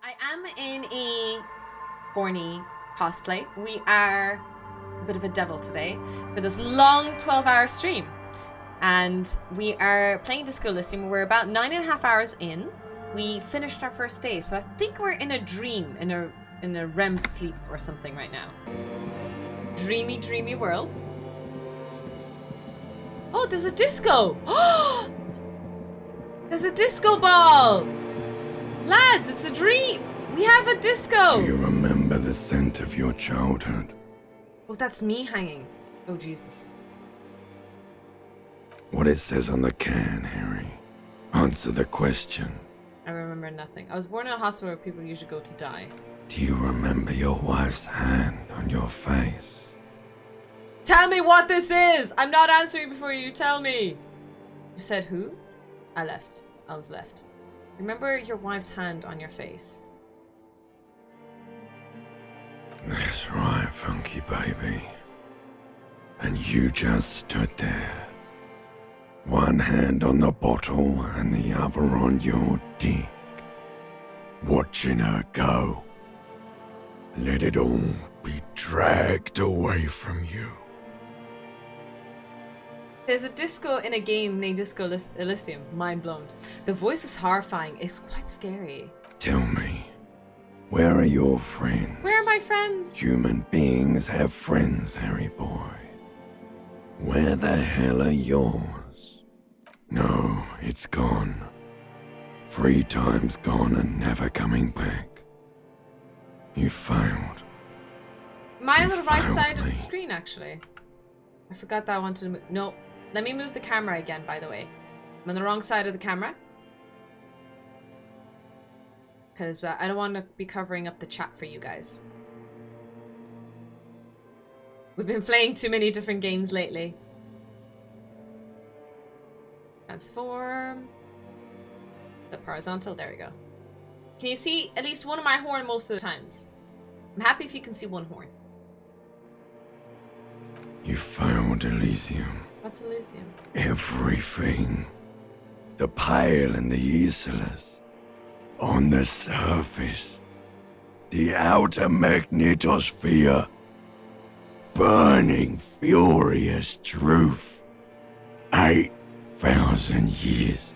I am in a horny cosplay. We are a bit of a devil today for this long 12-hour stream. And we are playing Disco Elysium. We're about 9.5 hours in. We finished our first day, so I think we're in a dream, in a REM sleep or something right now. Dreamy, dreamy world. Oh, there's a disco! Oh! There's a disco ball! Lads, it's a dream! We have a disco! Do you remember the scent of your childhood? Oh, that's me hanging. Oh, Jesus. What it says on the can, Harry. Answer the question. I remember nothing. I was born in a hospital where people usually go to die. Do you remember your wife's hand on your face? Tell me what this is! I'm not answering before you tell me! You said who? I left. I was left. Remember your wife's hand on your face. That's right, funky baby. And you just stood there. One hand on the bottle and the other on your dick. Watching her go. Let it all be dragged away from you. There's a disco in a game named Disco Elysium. Mind blown. The voice is horrifying. It's quite scary. Tell me, where are your friends? Where are my friends? Human beings have friends, Harry boy. Where the hell are yours? No, it's gone. 3 times gone and never coming back. You failed. Am I on You the right failed side of me. the screen, actually? I forgot that I wanted to move. No. Let me move the camera again, by the way. I'm on the wrong side of the camera. Because I don't want to be covering up the chat for you guys. We've been playing too many different games lately. Transform. The horizontal. There we go. Can you see at least one of my horn most of the times? I'm happy if you can see one horn. You failed, Elysium. What's Elysium? Everything. The pale and the useless. On the surface. The outer magnetosphere. Burning, furious truth. 8,000 years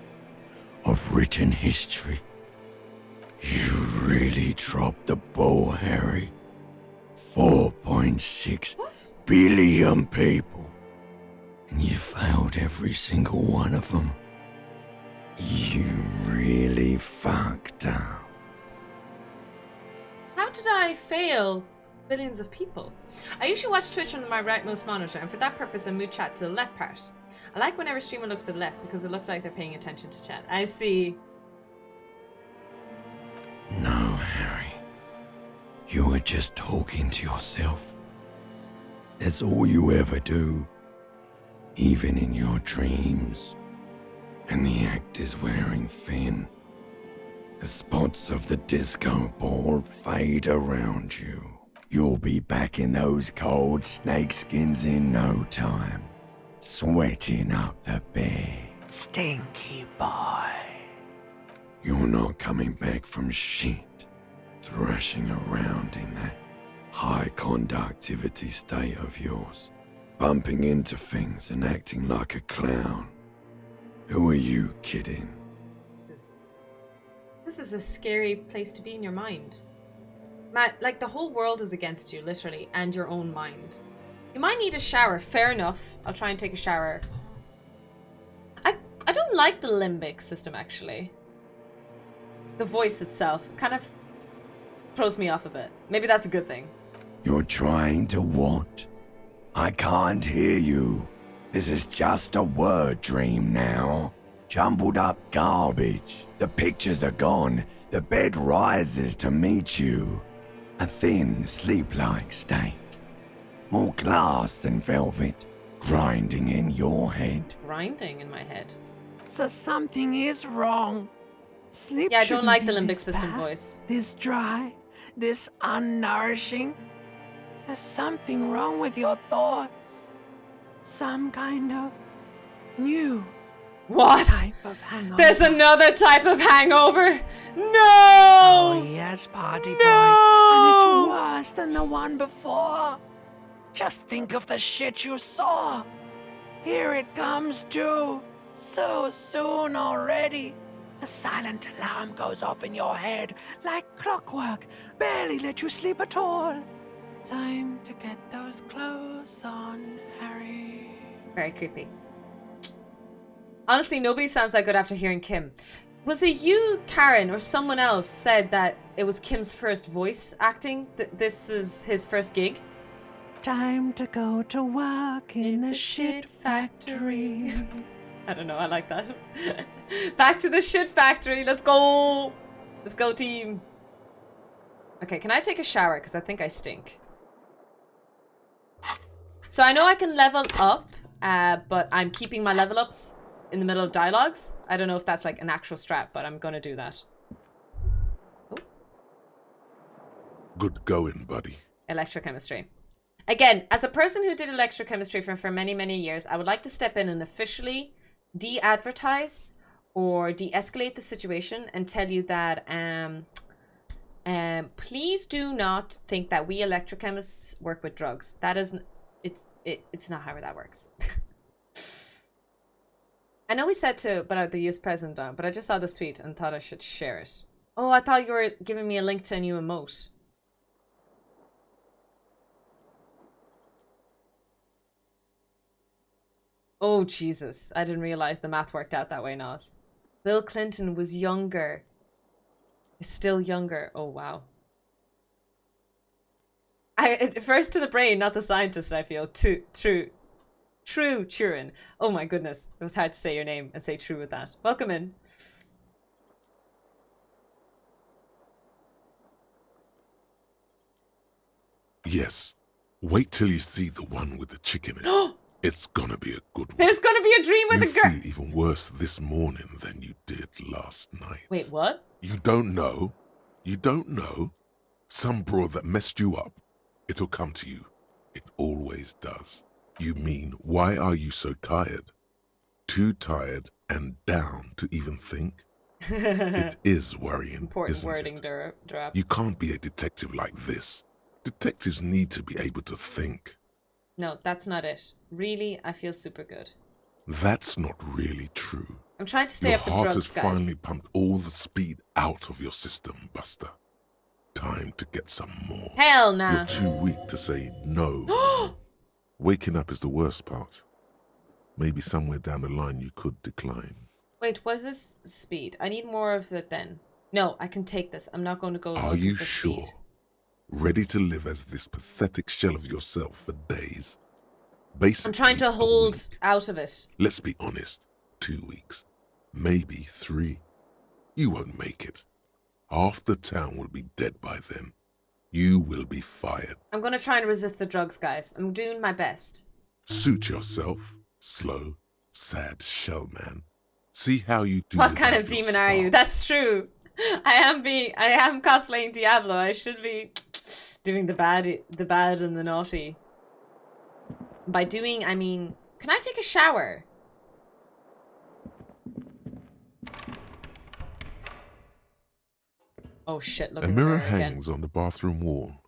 of written history. You really dropped the ball, Harry. 4.6 What? billion people. And you failed every single one of them. You really fucked up. How did I fail billions of people? I usually watch Twitch on my rightmost monitor, and for that purpose I move chat to the left part. I like whenever a streamer looks to the left because it looks like they're paying attention to chat. I see. No, Harry. You were just talking to yourself. That's all you ever do. Even in your dreams. And the act is wearing thin. The spots of the disco ball fade around you. You'll be back in those cold snakeskins in no time. Sweating up the bed. Stinky boy. You're not coming back from shit. Thrashing around in that high conductivity state of yours. Bumping into things and acting like a clown. Who are you kidding? This is a scary place to be in your mind. Matt, like the whole world is against you, literally, and your own mind. You might need a shower, fair enough. I'll try and take a shower. I don't like the limbic system, actually. The voice itself kind of throws me off a bit. Maybe that's a good thing. You're trying to what? I can't hear you. This is just a word dream now. Jumbled up garbage. The pictures are gone. The bed rises to meet you. A thin, sleep-like state. More glass than velvet. Grinding in your head. Grinding in my head. So something is wrong. Sleep Yeah, I don't shouldn't like be the limbic this system bad, voice. This dry, this unnourishing. There's something wrong with your thoughts. Some kind of new What? type of hangover. There's another type of hangover? No! Oh, yes, the one before. Just think of the shit you saw. Here it comes too. So soon already. A silent alarm goes off in your head like clockwork. Barely let you sleep at all. Time to get those clothes on, Harry. Very creepy. Honestly, nobody sounds that good after hearing Kim. Was it you, Karen, or someone else said that it was Kim's first voice acting? This is his first gig? Time to go to work in the shit factory. I don't know, I like that. Back to the shit factory, let's go! Let's go, team. Okay, can I take a shower? Because I think I stink. So I know I can level up, but I'm keeping my level ups in the middle of dialogues. I don't know if that's like an actual strat, but I'm gonna do that. Oh. Good going, buddy. Electrochemistry. Again, as a person who did electrochemistry for many, many years, I would like to step in and officially de-advertise or de-escalate the situation and tell you that please do not think that we electrochemists work with drugs. That isn't, it's not how that works. I know we said to put out the US president on, but I just saw this tweet and thought I should share it. Oh, I thought you were giving me a link to a new emote. Oh, Jesus. I didn't realize the math worked out that way, Nas. Bill Clinton was younger. Is still younger. Oh, wow. First to the brain, not the scientist, I feel. True, Turin. Oh my goodness. It was hard to say your name and say true with that. Welcome in. Yes. Wait till you see the one with the chicken in it. It's gonna be a good one. There's gonna be a dream with You a girl. feel even worse this morning than you did last night. Wait, what? You don't know? You don't know? Some broad that messed you up. It'll come to you. It always does. You mean, why are you so tired? Too tired and down to even think? It is worrying, Important isn't wording, it? Drop. You can't be a detective like this. Detectives need to be able to think. No, that's not it. Really, I feel super good. That's not really true. I'm trying to stay Your off the heart drugs, has guys. finally pumped all the speed out of your system, Buster. Time to get some more. Hell nah. You're too weak to say no. Waking up is the worst part. Maybe somewhere down the line you could decline. Wait, was this speed? I need more of it then. No, I can take this. I'm not going to go Are looking you for sure? speed. Ready to live as this pathetic shell of yourself for days? Basically, I'm trying to a hold week. out of it. Let's be honest. 2 weeks. Maybe 3. You won't make it. Half the town will be dead by then. You will be fired. I'm going to try and resist the drugs, guys. I'm doing my best. Suit yourself. Slow, sad shell man. See how you do. What kind of without your demon are you? spark. That's true. I am cosplaying Diablo. I should be doing the bad and the naughty. By doing, I mean, can I take a shower? Oh shit, look A in the mirror mirror again. hangs on the bathroom wall.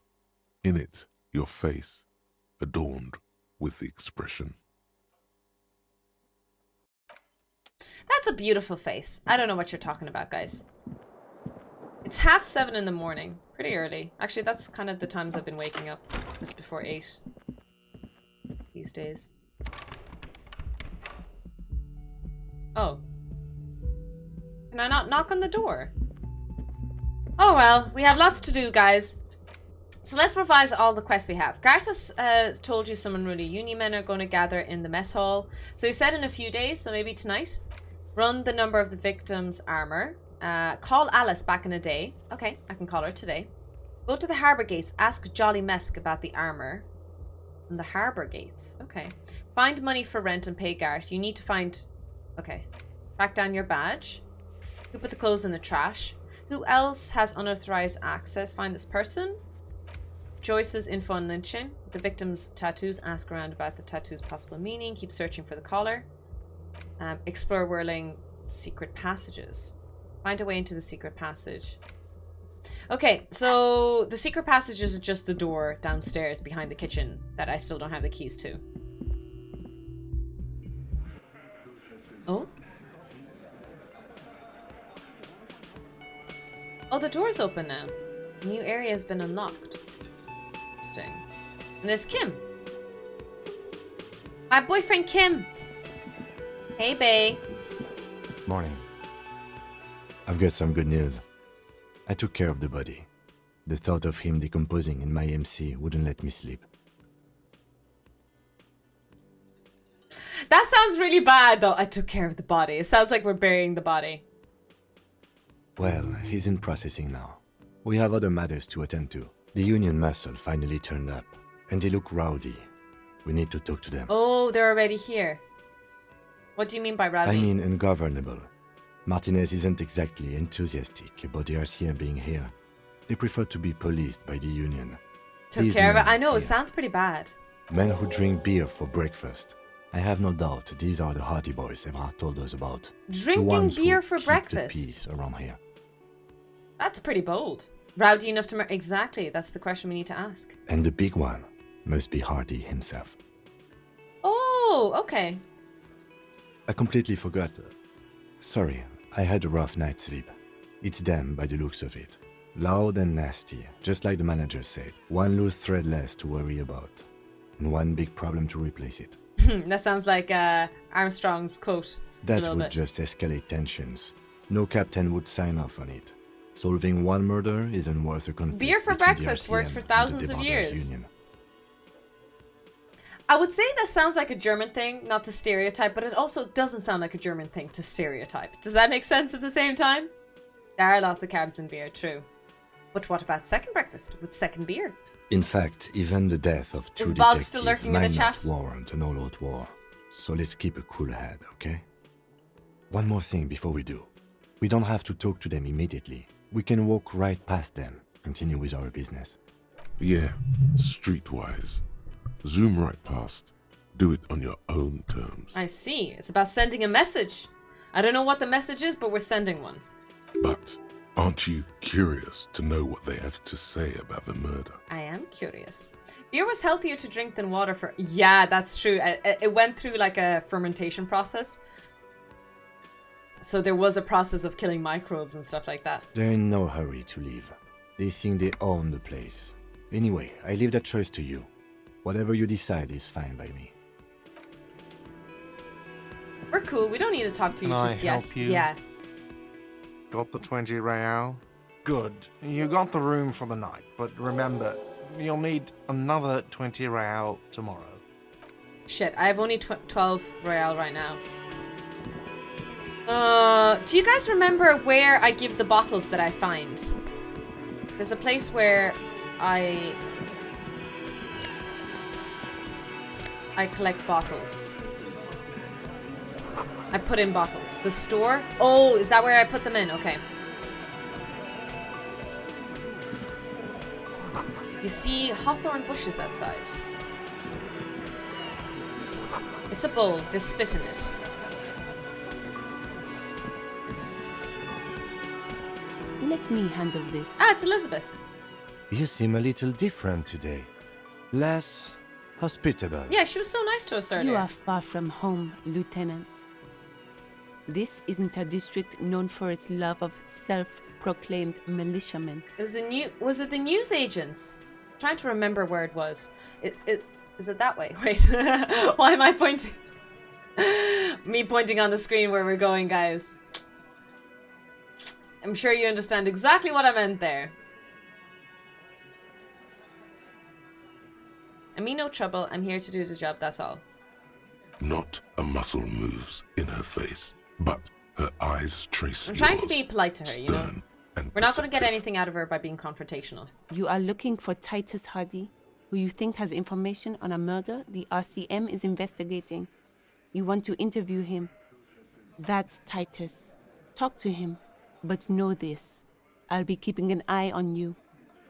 In it, your face, adorned with the expression. That's a beautiful face. I don't know what you're talking about, guys. It's 7:30 in the morning. Pretty early. Actually, that's kind of the times I've been waking up. Just before 8. These days. Oh. Can I not knock on the door? Oh well, we have lots to do, guys. So let's revise all the quests we have. Garth has told you some unruly uni men are going to gather in the mess hall. So he said in a few days, so maybe tonight. Run the number of the victim's armor. Call Alice back in a day. Okay, I can call her today. Go to the harbour gates. Ask Jolly Mesk about the armor. And the harbour gates. Okay. Find money for rent and pay Garth. You need to find... Okay. Track down your badge. Who put the clothes in the trash? Who else has unauthorized access? Find this person. Joyce's info on lynching. The victim's tattoos. Ask around about the tattoo's possible meaning. Keep searching for the collar. Explore whirling secret passages. Find a way into the secret passage. Okay, so the secret passage is just the door downstairs behind the kitchen that I still don't have the keys to. Oh? Oh, the door's open now. New area has been unlocked. Interesting. And there's Kim. My boyfriend Kim. Hey, bae. Morning. I've got some good news. I took care of the body. The thought of him decomposing in my MC wouldn't let me sleep. That sounds really bad, though. I took care of the body. It sounds like we're burying the body. Well, he's in processing now. We have other matters to attend to. The union muscle finally turned up, and they look rowdy. We need to talk to them. Oh, they're already here. What do you mean by rowdy? I mean ungovernable. Martinez isn't exactly enthusiastic about the RCM being here. They prefer to be policed by the union. Took These care of it. men I know, it here, sounds pretty bad. Men who drink beer for breakfast. I have no doubt these are the Hardy Boys Evra told us about. The Drinking ones who beer for keep breakfast. The peace around here. That's pretty bold. Rowdy enough to exactly, that's the question we need to ask. And the big one must be Hardy himself. Oh, okay. I completely forgot. Sorry, I had a rough night's sleep. It's them by the looks of it. Loud and nasty, just like the manager said. One loose thread less to worry about. And one big problem to replace it. That sounds like Armstrong's quote. a That little would bit. just escalate tensions. No captain would sign off on it. Solving one murder isn't worth a conflict. Beer for between the breakfast worked RCM for and the thousands of Debarders years. Union. I would say that sounds like a German thing, not to stereotype, but it also doesn't sound like a German thing to stereotype. Does that make sense at the same time? There are lots of carbs in beer, true. But what about second breakfast with second beer? In fact, even the death of two Is Bog detectives still lurking in the might chat? not warrant an all-out war. So let's keep a cool head, okay? One more thing before we do. We don't have to talk to them immediately. We can walk right past them, continue with our business. Yeah, streetwise. Zoom right past. Do it on your own terms. I see. It's about sending a message. I don't know what the message is, but we're sending one. But aren't you curious to know what they have to say about the murder? I am curious. Beer was healthier to drink than water for... Yeah, that's true. It went through like a fermentation process. So there was a process of killing microbes and stuff like that. They're in no hurry to leave. They think they own the place. Anyway, I leave that choice to you. Whatever you decide is fine by me. We're cool. We don't need to talk to you Can I just yet. help you? Yeah. Got the 20 real? Good. You got the room for the night, but remember, you'll need another 20 real tomorrow. Shit, I have only 12 Royale right now. Do you guys remember where I give the bottles that I find? There's a place where I collect bottles. I put in bottles. The store? Oh, is that where I put them in? Okay. You see hawthorn bushes outside. It's a bowl. There's spit in it. Let me handle this. Ah, it's Elizabeth. You seem a little different today. Less hospitable. Yeah, she was so nice to us earlier. You are far from home, Lieutenant. This isn't a district known for its love of self-proclaimed militiamen. Was it the news agents? I'm trying to remember where it was. Is it that way? Wait. Why am I pointing? Me pointing on the screen where we're going, guys. I'm sure you understand exactly what I meant there. I mean no trouble. I'm here to do the job, that's all. Not a muscle moves in her face, but her eyes trace I'm trying to yours, be polite to her, you know. stern and We're not going to get perceptive. anything out of her by being confrontational. You are looking for Titus Hardy, who you think has information on a murder the RCM is investigating. You want to interview him. That's Titus. Talk to him. But know this. I'll be keeping an eye on you.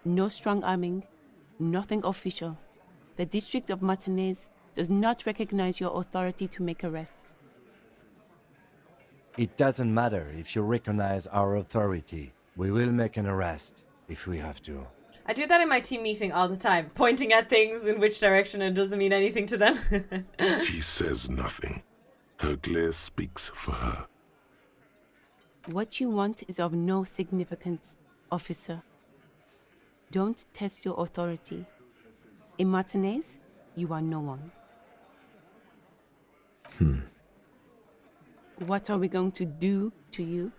No strong arming. Nothing official. The District of Martinez does not recognize your authority to make arrests. It doesn't matter if you recognize our authority. We will make an arrest. if we have to. I do that in my team meeting all the time, pointing at things in which direction it doesn't mean anything to them. She says nothing. Her glare speaks for her. What you want is of no significance, officer. Don't test your authority. In Martinez, you are no one. What are we going to do to you?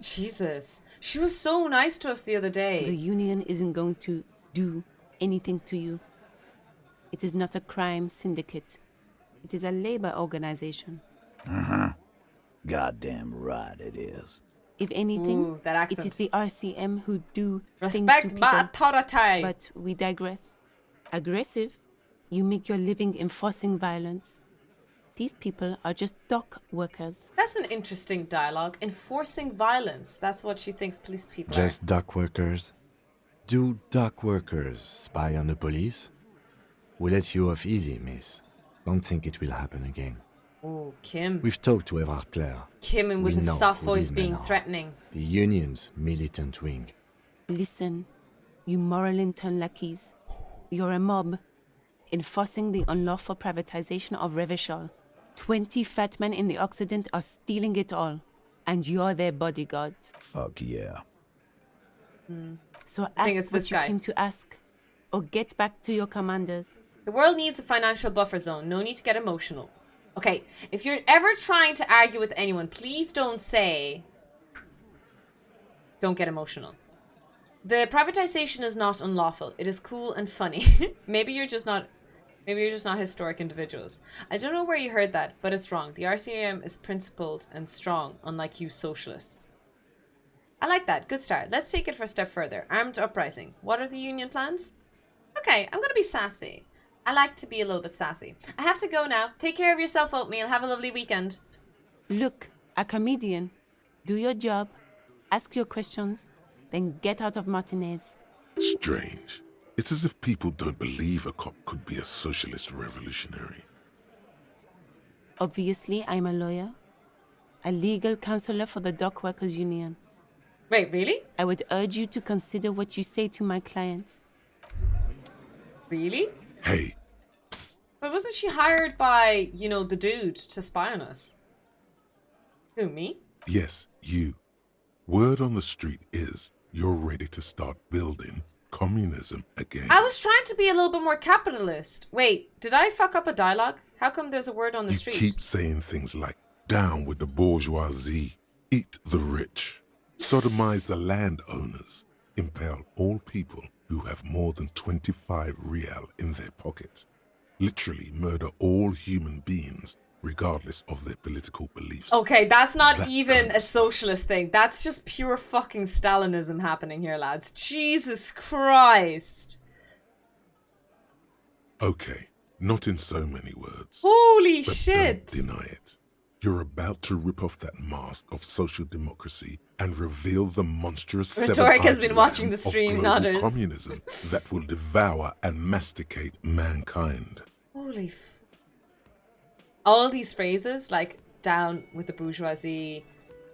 Jesus. She was so nice to us the other The day. union isn't going to do anything to you. It is not a crime syndicate. It is a labor organization. Goddamn right it is. If anything, Ooh, that it is accent. the RCM who do things to Respect people. my authority. But we digress. Aggressive, you make your living enforcing violence. These people are just dock workers. That's an interesting dialogue. Enforcing violence. That's what she thinks police people Just dock workers? Do dock workers spy on the police? We let you off easy, miss. Don't think it will happen again. are. Oh, Kim. We've talked to Everard Clare. Kim and with We a know soft who voice these men being are. threatening. The union's militant wing. Listen, you Moralington lackeys. You're a mob, enforcing the unlawful privatization of Revachol. 20 fat men in the Occident are stealing it all, and you're their bodyguards. Fuck yeah. So think ask it's what this you guy. came to ask, or get back to your commanders. The world needs a financial buffer zone. No need to get emotional. Okay, if you're ever trying to argue with anyone, please don't say, don't get emotional. The privatization is not unlawful. It is cool and funny. Maybe you're just not historic individuals. I don't know where you heard that, but it's wrong. The RCM is principled and strong, unlike you socialists. I like that. Good start. Let's take it for a step further. Armed uprising. What are the union plans? Okay, I'm gonna be sassy. I like to be a little bit sassy. I have to go now. Take care of yourself, Oatmeal. Have a lovely weekend. Look, a comedian. Do your job, ask your questions, then get out of Martinez. Strange. It's as if people don't believe a cop could be a socialist revolutionary. Obviously, I'm a lawyer, a legal counselor for the Dock Workers Union. Wait, really? I would urge you to consider what you say to my clients. Really? Hey, But wasn't she hired by, the dude to spy on us? Who, me? yes, you. Word on the street is you're ready to start building communism again. I was trying to be a little bit more capitalist. Wait, did I fuck up a dialogue? How come there's a word on the You street? keep saying things like, down with the bourgeoisie, eat the rich, sodomize the landowners, impale all people who have more than 25 real in their pocket, literally murder all human beings regardless of their political beliefs. Okay, that's not That even kind a of socialist thing. That's just pure fucking Stalinism happening here, lads. Jesus Christ. Okay, not in so many words. Holy But shit. don't deny it. You're about to rip off that mask of social democracy and reveal the monstrous Rhetoric has seven-eyed been watching ram the of stream, global nodders. communism that will devour and masticate mankind. Holy all these phrases, like down with the bourgeoisie,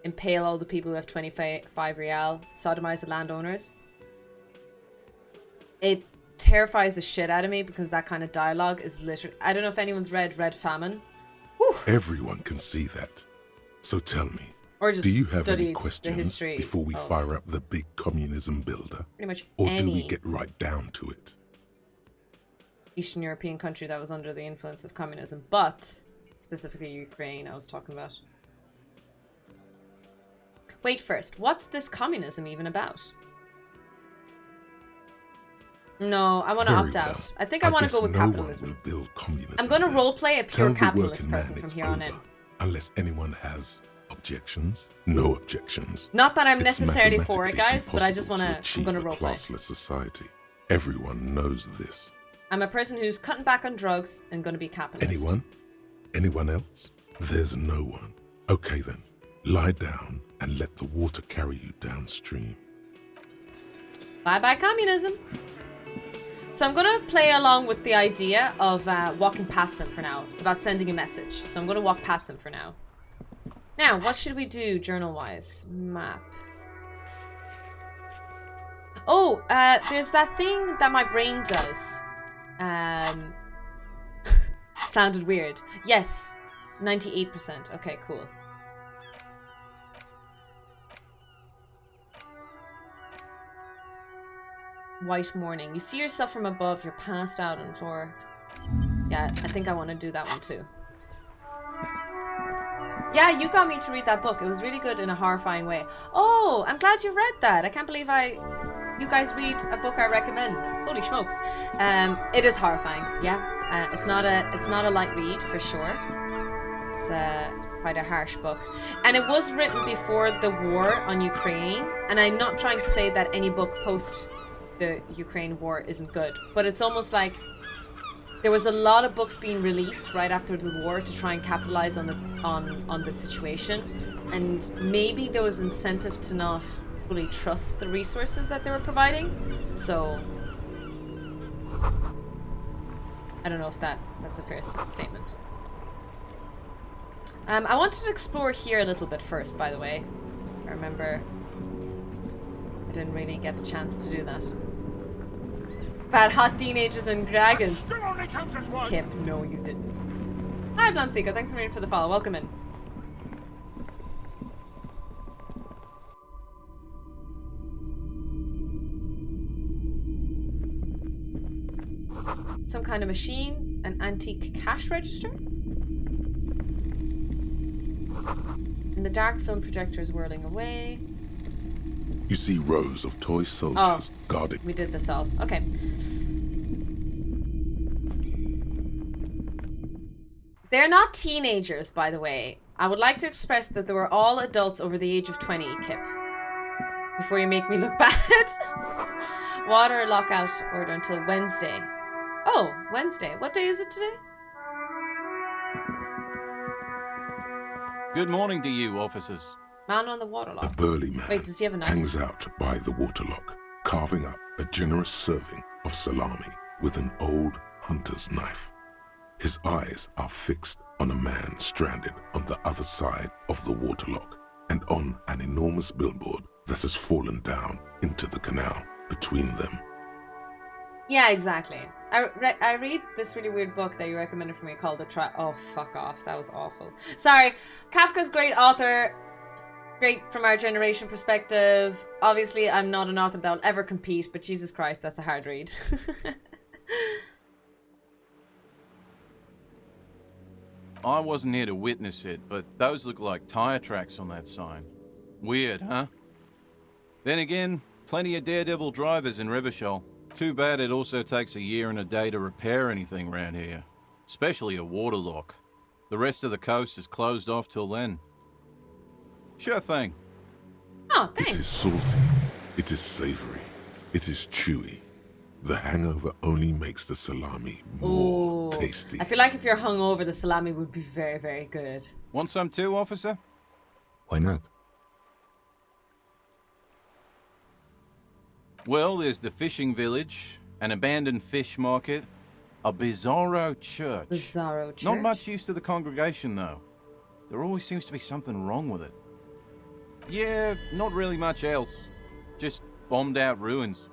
impale all the people who have 25 real, sodomize the landowners. It terrifies the shit out of me because that kind of dialogue is literally... I don't know if anyone's read Red Famine. Whew. Everyone can see that. So tell me, Or just do you have any studied the questions history before we of fire up the big communism builder? pretty much Or do we any get right down to it? Eastern European country that was under the influence of communism, but specifically Ukraine I was talking about. Wait, first, what's this communism even about? No, I want to Very opt well. out. I think I want to guess go with no capitalism. one will build communism I'm going to then. roleplay a Tell pure the capitalist working man person from it's here on in. over, unless anyone has objections. No objections. Not that I'm It's necessarily for it, mathematically guys, but I just want impossible to... I'm going to achieve a roleplay. classless society. Everyone knows this. I'm a person who's cutting back on drugs and going to be capitalist. Anyone? Anyone else? There's no one. Okay then, lie down and let the water carry you downstream. Bye-bye communism. So I'm going to play along with the idea of walking past them for now. It's about sending a message. So I'm going to walk past them for now. Now, what should we do journal-wise? Map. Oh, there's that thing that my brain does. Sounded weird. Yes, 98%. Okay, cool. White morning. You see yourself from above. You're passed out on the floor. Yeah, I think I want to do that one too. Yeah, you got me to read that book. It was really good in a horrifying way. Oh, I'm glad you read that. I can't believe you guys read a book I recommend. Holy smokes. It is horrifying. Yeah. It's not a light read for sure. It's quite a harsh book. And it was written before the war on Ukraine. And I'm not trying to say that any book post the Ukraine war isn't good, but it's almost like there was a lot of books being released right after the war to try and capitalize on the situation, and maybe there was incentive to not fully trust the resources that they were providing. So I don't know if that's a fair statement. I wanted to explore here a little bit first, by the way. I remember I didn't really get a chance to do that. Bad hot teenagers and dragons. Kip, no you didn't. Hi Blancico, thanks for the follow. Welcome in. Some kind of machine, an antique cash register. And the dark film projector is whirling away. You see rows of toy soldiers guarding. We did this all. Okay. They're not teenagers, by the way. I would like to express that they were all adults over the age of 20, Kip. Before you make me look bad. Water lockout order until Wednesday. Oh, Wednesday. What day is it today? Good morning to you, officers. Man on the water A lock. burly man Wait, does he have a knife? hangs out by the waterlock, carving up a generous serving of salami with an old hunter's knife. His eyes are fixed on a man stranded on the other side of the waterlock and on an enormous billboard that has fallen down into the canal between them. Yeah, exactly. I read this really weird book that you recommended for me called Oh, fuck off. That was awful. Sorry. Kafka's great author. Great from our generation perspective. Obviously, I'm not an author that will ever compete, but Jesus Christ, that's a hard read. I wasn't here to witness it, but those look like tire tracks on that sign. Weird, huh? Then again, plenty of daredevil drivers in Rivershell. Too bad it also takes a year and a day to repair anything around here. Especially a waterlock. The rest of the coast is closed off till then. Sure thing. Oh, It is thanks. salty. It is savory. It is chewy. The hangover only makes the salami more Ooh. tasty. I feel like if you're hungover, the salami would be very, very good. Want some too, officer? Why not? Well, there's the fishing village, an abandoned fish market, a bizarro church. Bizarro church. Not much use to the congregation, though. There always seems to be something wrong with it. Yeah, not really much else. Just bombed out ruins.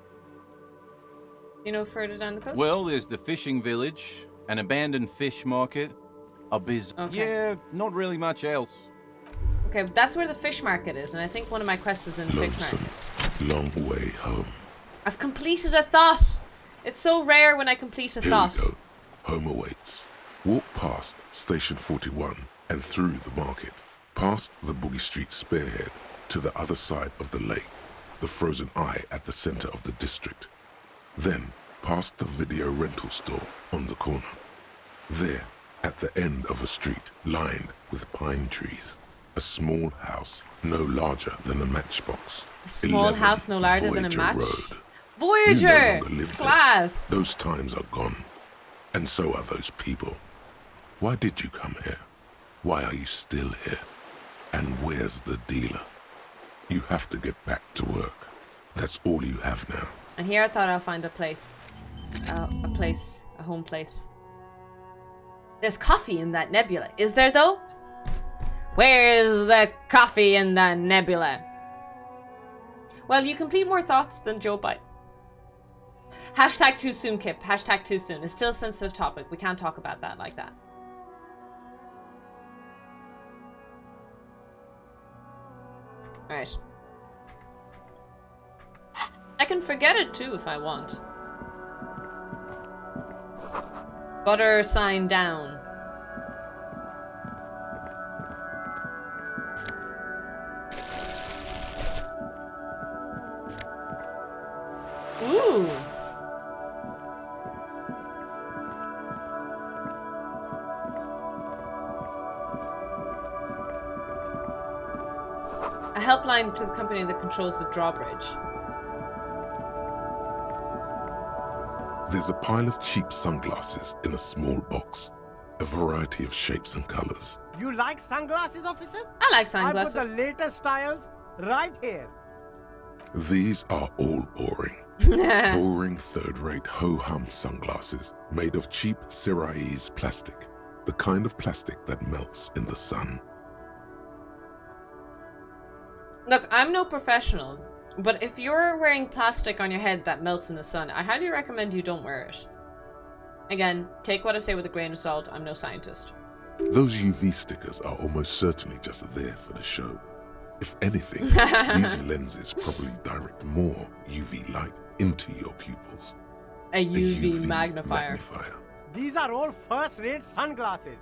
You know, further down the coast? Well, there's the fishing village, an abandoned fish market, a Okay. Yeah, not really much else. Okay, but that's where the fish market is, and I think one of my quests is in the fish Lonesome. market. Long way home. I've completed a thought! It's so rare when I complete a Here thought. we go. Home awaits. Walk past Station 41 and through the market, past the Boogie Street spearhead to the other side of the lake, the frozen eye at the center of the district. Then past the video rental store on the corner. There, at the end of a street lined with pine trees, a small house no larger than a matchbox. A small 11 house no larger than a Voyager match? Road. You Voyager! no longer live there. Class! Those times are gone. And so are those people. Why did you come here? Why are you still here? And where's the dealer? You have to get back to work. That's all you have now. And here I thought I'll find a place. A home place. There's coffee in that nebula. Is there though? Where's the coffee in the nebula? Well, you complete more thoughts than Joe Biden. Hashtag too soon, Kip. Hashtag too soon. It's still a sensitive topic. We can't talk about that like that. Alright. I can forget it too if I want. Butter sign down. Ooh. A helpline to the company that controls the drawbridge. There's a pile of cheap sunglasses in a small box, a variety of shapes and colors. You like sunglasses, officer? I like I put sunglasses. the latest styles right here. These are all boring. Boring third-rate ho-hum sunglasses made of cheap Syrahese plastic, the kind of plastic that melts in the sun. Look, I'm no professional, but if you're wearing plastic on your head that melts in the sun, I highly recommend you don't wear it. Again, take what I say with a grain of salt. I'm no scientist. Those UV stickers are almost certainly just there for the show. If anything, these lenses probably direct more UV light into your pupils. A UV magnifier. These are all first-rate sunglasses.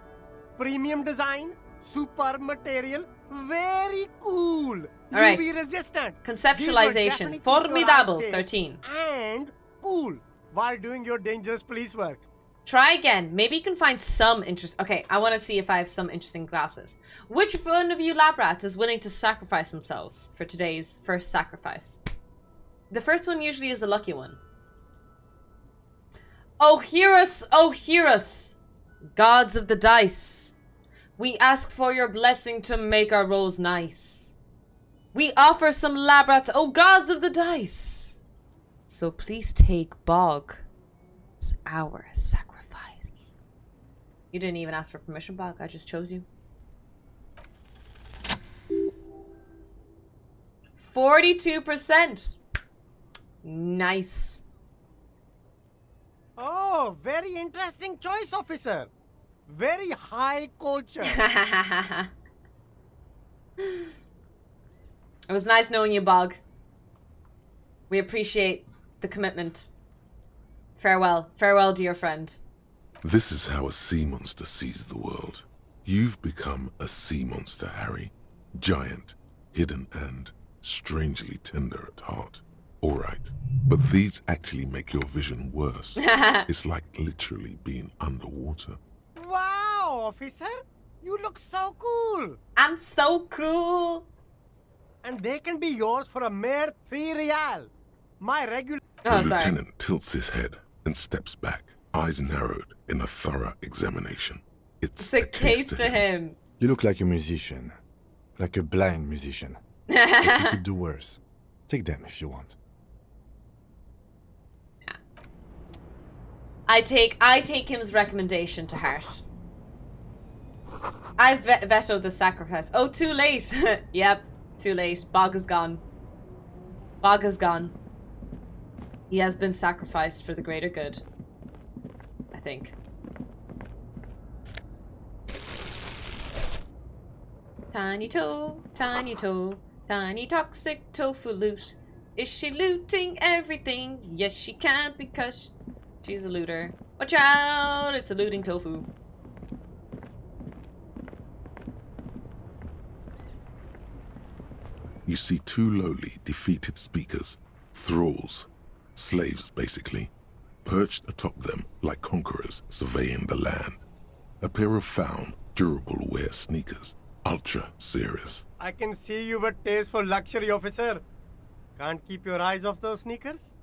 Premium design, super material, very cool. All right. UV resistant. Conceptualization. These will definitely keep your eyes Formidable. safe 13. And cool while doing your dangerous police work. Try again. Maybe you can find some interest. Okay, I want to see if I have some interesting glasses. Which one of you lab rats is willing to sacrifice themselves for today's first sacrifice? The first one usually is a lucky one. Oh, hear us! Oh, hear us! Gods of the dice. We ask for your blessing to make our rolls nice. We offer some lab rats, oh gods of the dice. So please take Bog as our sacrifice. You didn't even ask for permission, Bog. I just chose you. 42%. Nice. Oh, very interesting choice, officer. Very high culture. It was nice knowing you, Bog. We appreciate the commitment. Farewell. Farewell, dear friend. This is how a sea monster sees the world. You've become a sea monster, Harry. Giant, hidden, and strangely tender at heart. All right, but these actually make your vision worse. It's like literally being underwater. Wow, officer. You look so cool. I'm so cool. And they can be yours for a mere 3 real. My regular... Oh, The sorry. lieutenant tilts his head and steps back, eyes narrowed in a thorough examination. It's a case to him. You look like a musician. Like a blind musician. But you could do worse. Take them if you want. I take him's recommendation to heart. I vetoed the sacrifice. Oh, too late. Yep, too late. Bog is gone. Bog is gone. He has been sacrificed for the greater good. I think. Tiny toe, tiny toe, tiny toxic tofu loot. Is she looting everything? Yes, she can because she's a looter. Watch out, it's a looting tofu. You see 2 lowly, defeated speakers, thralls, slaves basically, perched atop them like conquerors surveying the land. A pair of found, durable wear sneakers, ultra serious. I can see you with taste for luxury, officer. Can't keep your eyes off those sneakers?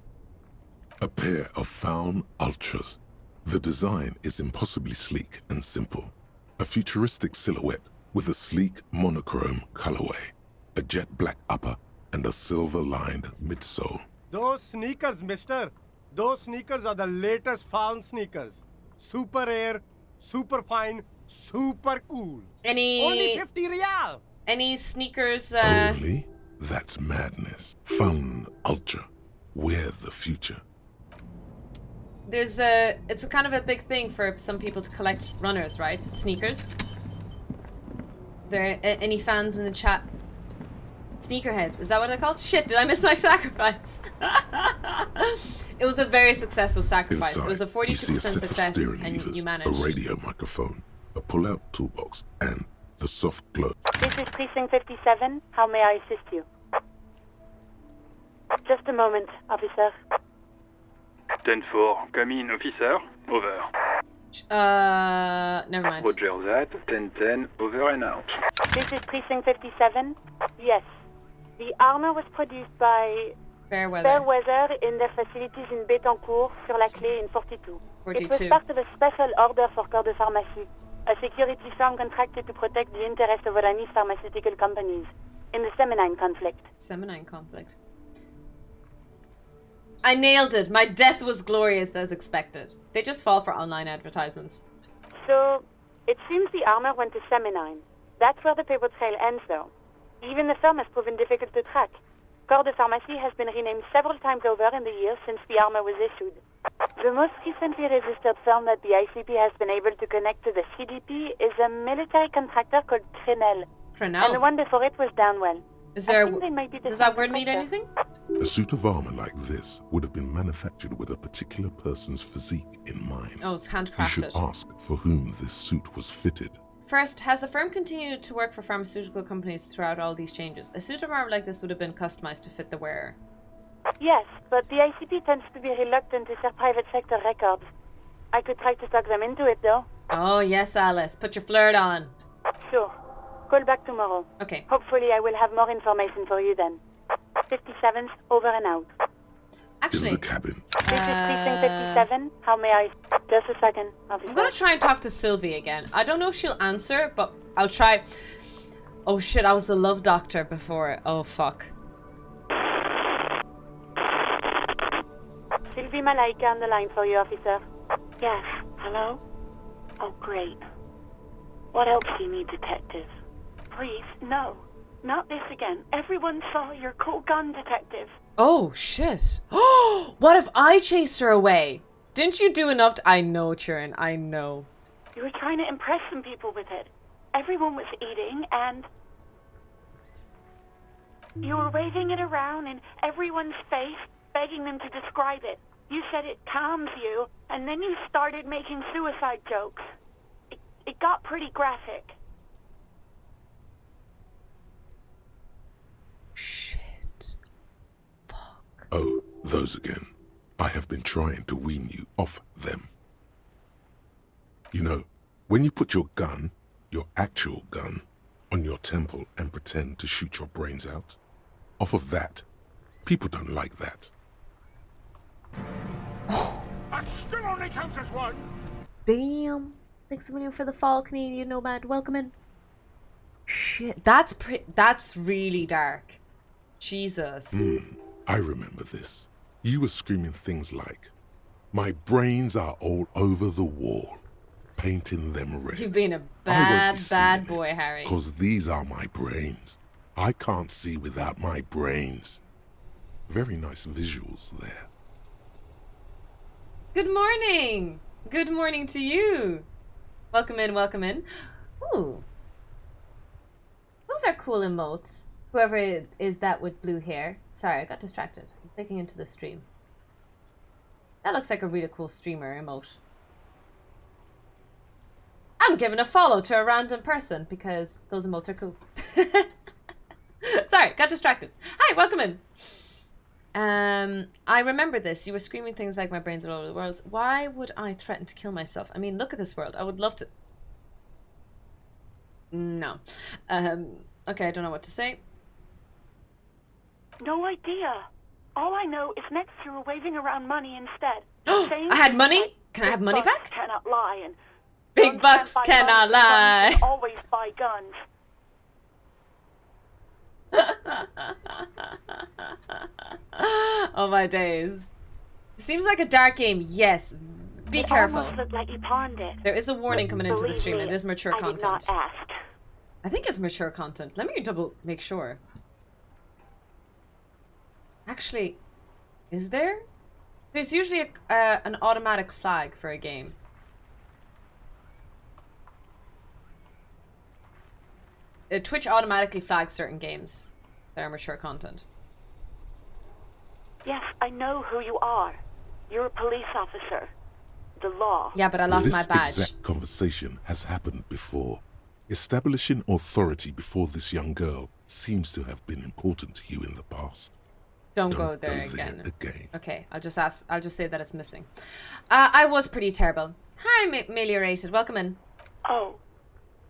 A pair of found ultras. The design is impossibly sleek and simple. A futuristic silhouette with a sleek monochrome colorway, a jet black upper, and a silver-lined midsole. Those sneakers, mister. Those sneakers are the latest found sneakers. Super air, super fine, super cool. Only Any 50 real. any sneakers? Only? That's madness. Fun, ultra. We're the future. It's a kind of a big thing for some people to collect runners, right? Sneakers. Is there any fans in the chat? Sneakerheads, is that what they're called? Shit, did I miss my sacrifice? It was a very successful sacrifice. It was a 42% success, and you managed. A radio microphone, a pull-out toolbox, and the soft glow. This is Precinct 57. How may I assist you? Just a moment, officer. 10-4, come in, officer. Over. Never mind. Roger that. 10-10, over and out. This is Precinct 57. Yes. The armor was produced by Fairweather in their facilities in Bétancourt, sur la Clé in 42. 42. It was part of a special order for Corps de Pharmacie, a security firm contracted to protect the interests of Oranese pharmaceutical companies in the Semenine conflict. Semenine conflict. I nailed it. My death was glorious as expected. They just fall for online advertisements. So, it seems the armor went to Semenine. That's where the paper trail ends, though. Even the firm has proven difficult to track. Corps de Pharmacie has been renamed several times over in the years since the armor was issued. The most recently registered firm that the ICP has been able to connect to the CDP is a military contractor called Crenel. Crenel? And the one before it was Downwell. Does that word mean anything? A suit of armor like this would have been manufactured with a particular person's physique in mind. Oh, it's handcrafted. You should ask for whom this suit was fitted. First, has the firm continued to work for pharmaceutical companies throughout all these changes? A suit of armor like this would have been customized to fit the wearer. Yes, but the ICP tends to be reluctant to share private sector records. I could try to talk them into it, though. Oh, yes, Alice. Put your flirt on. Sure. Call back tomorrow. Okay. Hopefully I will have more information for you then. 57th, over and out. Actually, in the cabin. This is Precinct 57. How may I... Just a second, officer. I'm gonna try and talk to Sylvie again. I don't know if she'll answer, but I'll try. Oh shit, I was the love doctor before. Oh fuck. Sylvie Malaika on the line for you, officer. Yes, hello? Oh, great. What else do you need, detective? Please, no. Not this again. Everyone saw your cool gun, detective. Oh shit. Oh, what if I chased her away? Didn't you do enough I know, Turin, I know. You were trying to impress some people with it. Everyone was eating, and... you were waving it around in everyone's face, begging them to describe it. You said it calms you, and then you started making suicide jokes. It got pretty graphic. Shit. Fuck. Oh, those again. I have been trying to wean you off them. You know, when you put your gun, your actual gun, on your temple and pretend to shoot your brains out, off of that, people don't like that. That still only counts as one. Damn. Thanks so much for the fall, Canadian Nomad. Welcome in. Shit, that's really dark. Jesus. I remember this. You were screaming things like, "My brains are all over the wall," painting them red. You've been a bad boy, Harry. Because these are my brains. I can't see without my brains. Very nice visuals there. Good morning. Good morning to you. Welcome in, welcome in. Ooh. Those are cool emotes. Whoever it is that with blue hair. Sorry, I got distracted. I'm clicking into the stream. That looks like a really cool streamer emote. I'm giving a follow to a random person because those emotes are cool. Sorry, got distracted. Hi, welcome in. I remember this. You were screaming things like, "My brains are all over the world." Why would I threaten to kill myself? I mean, look at this world. I would love to... No. Okay, I don't know what to say. No idea. All I know is next you were waving around money instead. I had money? Can I have money back? Cannot lie, and Big bucks cannot lie. Guns always buy guns. Oh my days. Seems like a dark game. Yes. Be careful. Almost looked like you pawned it. There is a warning coming into the Believe stream. me, It is mature content. I did not ask. I think it's mature content. Let me double make sure. Actually, is there? There's usually an automatic flag for a game. Twitch automatically flags certain games that are mature content. Yes, I know who you are. You're a police officer. The law. Yeah, but I lost my badge. This exact conversation has happened before. Establishing authority before this young girl seems to have been important to you in the past. Don't go there again. again. Okay, I'll just say that it's missing. I was pretty terrible. Hi, Meliorated. Welcome in. Oh,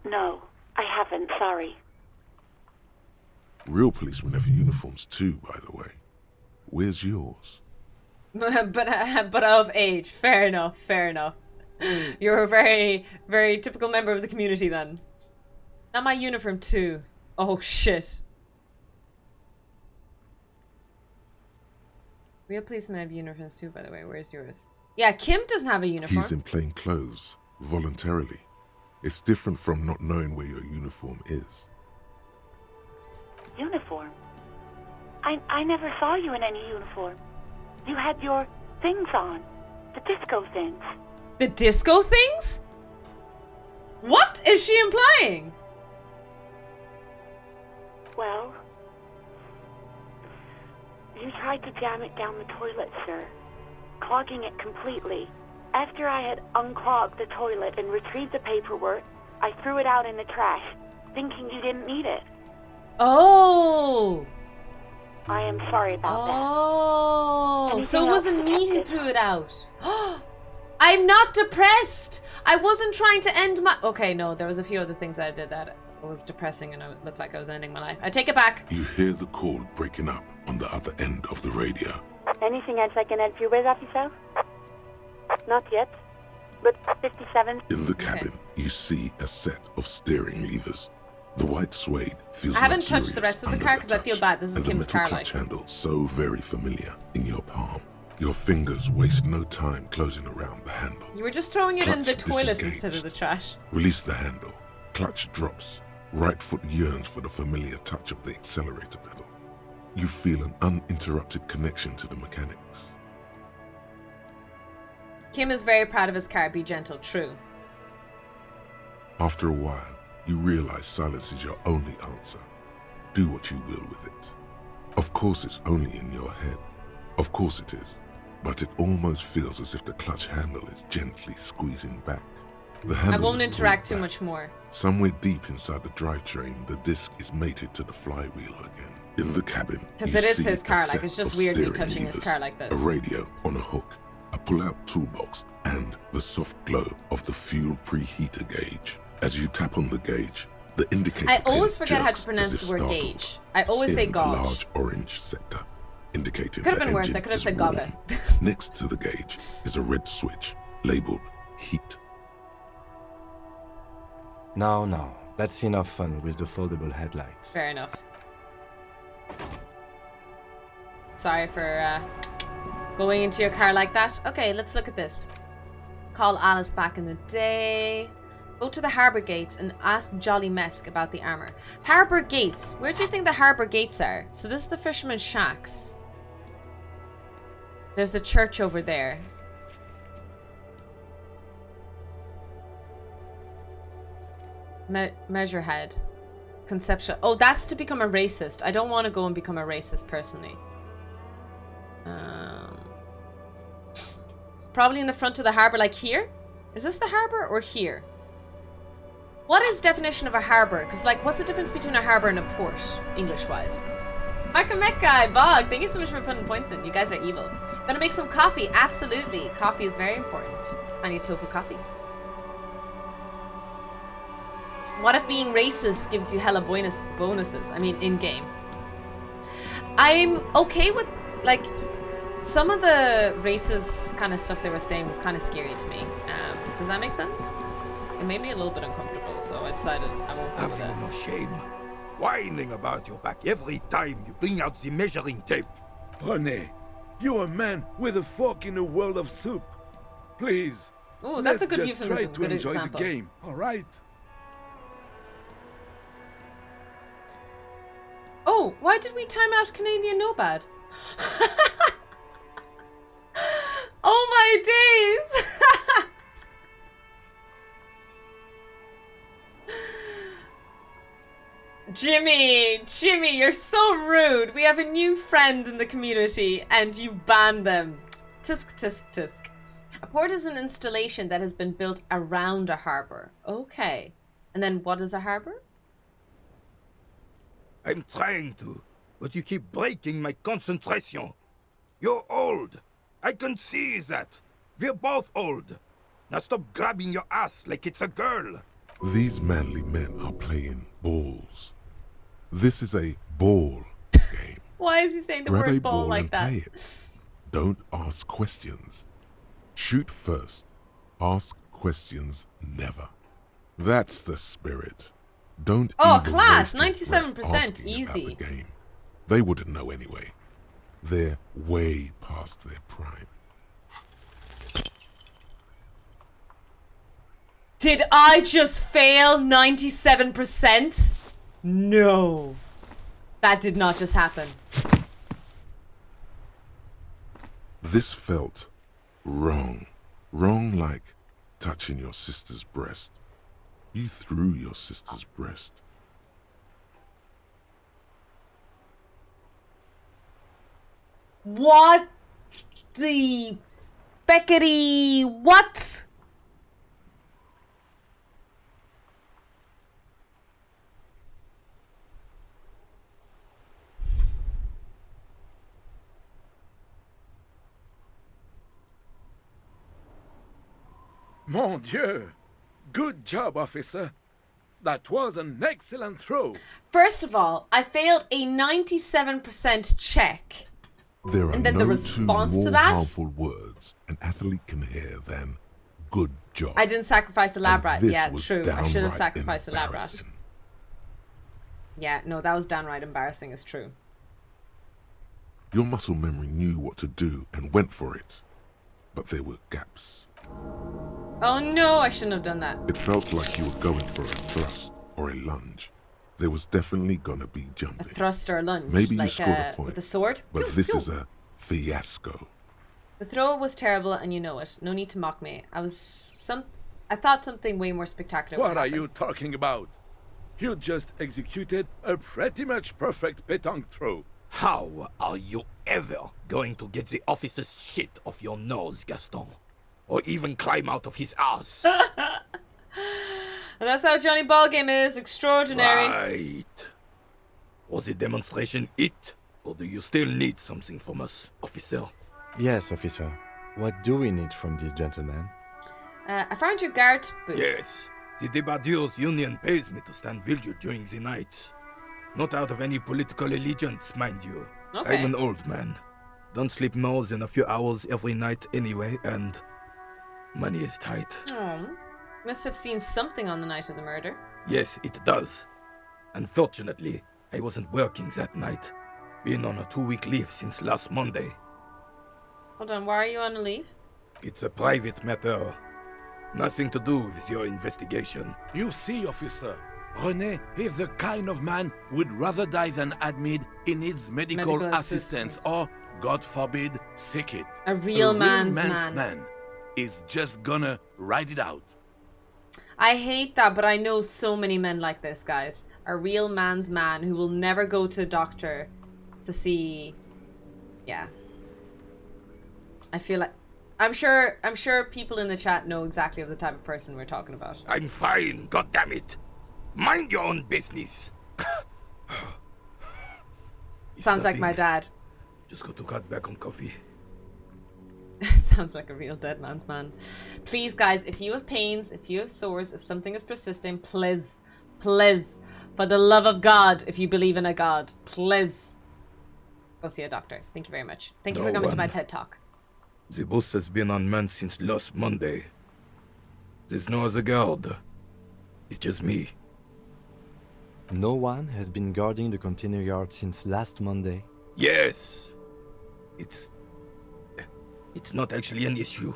no, I haven't. Sorry. Real policemen have uniforms too, by the way. Where's yours? but of age. Fair enough. Fair enough. You're a very, very typical member of the community then. Not my uniform too. Oh shit. Real policemen have uniforms too, by the way. Where's yours? Yeah, Kim doesn't have a uniform. He's in plain clothes, voluntarily. It's different from not knowing where your uniform is. Uniform? I never saw you in any uniform. You had your things on. The disco things. The disco things? What is she implying? Well, you tried to jam it down the toilet, sir, clogging it completely. After I had unclogged the toilet and retrieved the paperwork, I threw it out in the trash, thinking you didn't need it. Oh! I am sorry about that. Oh, so it Anything wasn't else, me who Detective? threw it out. I'm not depressed. I wasn't trying to end my... Okay, no, there was a few other things that I did that was depressing and it looked like I was ending my life. I take it back. You hear the call breaking up on the other end of the radio. Anything else I can help you with, officer? Not yet, but 57. In the cabin, you see a set of steering levers. The white suede feels I haven't touched the rest of the under car because I feel touch, bad. This is and Kim's the metal car, clutch like. handle so very familiar in your palm. Your fingers waste no time closing around the handle. You were just throwing it in the Clutch toilet disengaged. instead of the trash. Release the handle. Clutch drops. Right foot yearns for the familiar touch of the accelerator pedal. You feel an uninterrupted connection to the mechanics. Kim is very proud of his car. Be gentle. True. After a while, you realize silence is your only answer. Do what you will with it. Of course it's only in your head. Of course it is. But it almost feels as if the clutch handle is gently squeezing back. The I handle won't is interact too pulled back. much more. Somewhere deep inside the drivetrain, the disc is mated to the flywheel again. In the cabin, Because you it is see his a car. Like, set it's just of weird me steering touching his levers, car like this. a radio on a hook, a pull-out toolbox, and the soft glow of the fuel preheater gauge. As you tap on the gauge, the indicator I always pin forget how to jerks pronounce as if the word startled. gauge. I always It's say in gauge. a large orange sector, indicating Could have the been worse. engine I could have is said warm. gaga. Next to the gauge is a red switch labeled heat. No, that's enough fun with the foldable headlights. Fair enough. Sorry for going into your car like that. Okay, let's look at this. Call Alice back in the day. Go to the harbour gates and ask Jolly Mesk about the armor. Harbour gates. Where do you think the harbour gates are? So this is the fisherman's shacks. There's the church over there. Measurehead. Conceptual. Oh, that's to become a racist. I don't want to go and become a racist personally. Probably in the front of the harbour, like here? Is this the harbour or here? What is definition of a harbour? Because, like, what's the difference between a harbour and a port, English-wise? Markamek guy, Bog, thank you so much for putting points in. You guys are evil. Gonna make some coffee? Absolutely. Coffee is very important. I need tofu coffee. What if being racist gives you hella bonuses? I mean, in-game. I'm okay with, like, some of the racist kind of stuff they were saying was kind of scary to me. Does that make sense? It made me a little bit uncomfortable, so I decided I won't go with Have it. you no shame? Whining about your back every time you bring out the measuring tape. René, you're a man with a fork in a world of soup. Please. Ooh, that's a good let's just euphemism, try to good enjoy example. the game, all right? Oh, why did we time out Canadian Nomad? Oh my days! Jimmy, you're so rude. We have a new friend in the community and you ban them. Tisk, tisk, tisk. A port is an installation that has been built around a harbor. Okay. And then what is a harbor? I'm trying to, but you keep breaking my concentration. You're old. I can see that. We're both old. Now stop grabbing your ass like it's a girl. These manly men are playing balls. This is a ball game. Why is he saying the Grab a word ball ball like and that? play it. Don't ask questions. Shoot first. Ask questions never. That's the spirit. Don't Oh, even class, waste your breath 97%, asking easy. about the game. They wouldn't know anyway. They're way past their prime. Did I just fail 97%? No. That did not just happen. This felt wrong. Wrong like touching your sister's breast. You threw your sister's breast. What the feckety what? Mon Dieu! Good job, officer. That was an excellent throw. First of all, I failed a 97% check. There are And then no the response two to more that? harmful words an athlete can hear than good job. I didn't sacrifice the lab rat. This Yeah, was true. I should have downright sacrificed the lab rat. embarrassing. Yeah, no, that was downright embarrassing, it's true. Your muscle memory knew what to do and went for it. But there were gaps. Oh no, I shouldn't have done that. It felt like you were going for a thrust or a lunge. There was definitely gonna be A jumping. thrust or a lunge. Maybe you like, scored a point. with a sword. But this is a fiasco. The throw was terrible and you know it. No need to mock me. I thought something way more spectacular would What are happen. you talking about? You just executed a pretty much perfect pétanque throw. How are you ever going to get the officer's shit off your nose, Gaston? Or even climb out of his ass? And that's how Johnny Ballgame is. Extraordinary. Right. Was the demonstration it? Or do you still need something from us, officer? Yes, officer. What do we need from this gentleman? I found your guard boots. Yes. The Debardeurs Union pays me to stand vigil during the night. Not out of any political allegiance, mind you. Okay. I'm an old man. Don't sleep more than a few hours every night anyway, and money is tight. Oh, must have seen something on the night of the murder. Yes, it does. Unfortunately, I wasn't working that night. Been on a 2-week leave since last Monday. Hold on, why are you on a leave? It's a private matter. Nothing to do with your investigation. You see, officer, René is the kind of man would rather die than admit he needs medical assistance or, God forbid, sick it. A real man's man. man is just gonna ride it out. I hate that, but I know so many men like this, guys. A real man's man who will never go to a doctor to see... Yeah. I feel like... I'm sure people in the chat know exactly of the type of person we're talking about. I'm fine, goddammit. Mind your own business. Sounds like my dad. Just got to cut back on coffee. Sounds like a real dead man's man. Please, guys, if you have pains, if you have sores, if something is persisting, please, for the love of God, if you believe in a God, please go see a doctor. Thank you very much. Thank you for coming to my TED Talk. The boss has been unmanned since last Monday. There's no other guard. It's just me. No one has been guarding the container yard since last Monday. Yes. It's not actually an issue.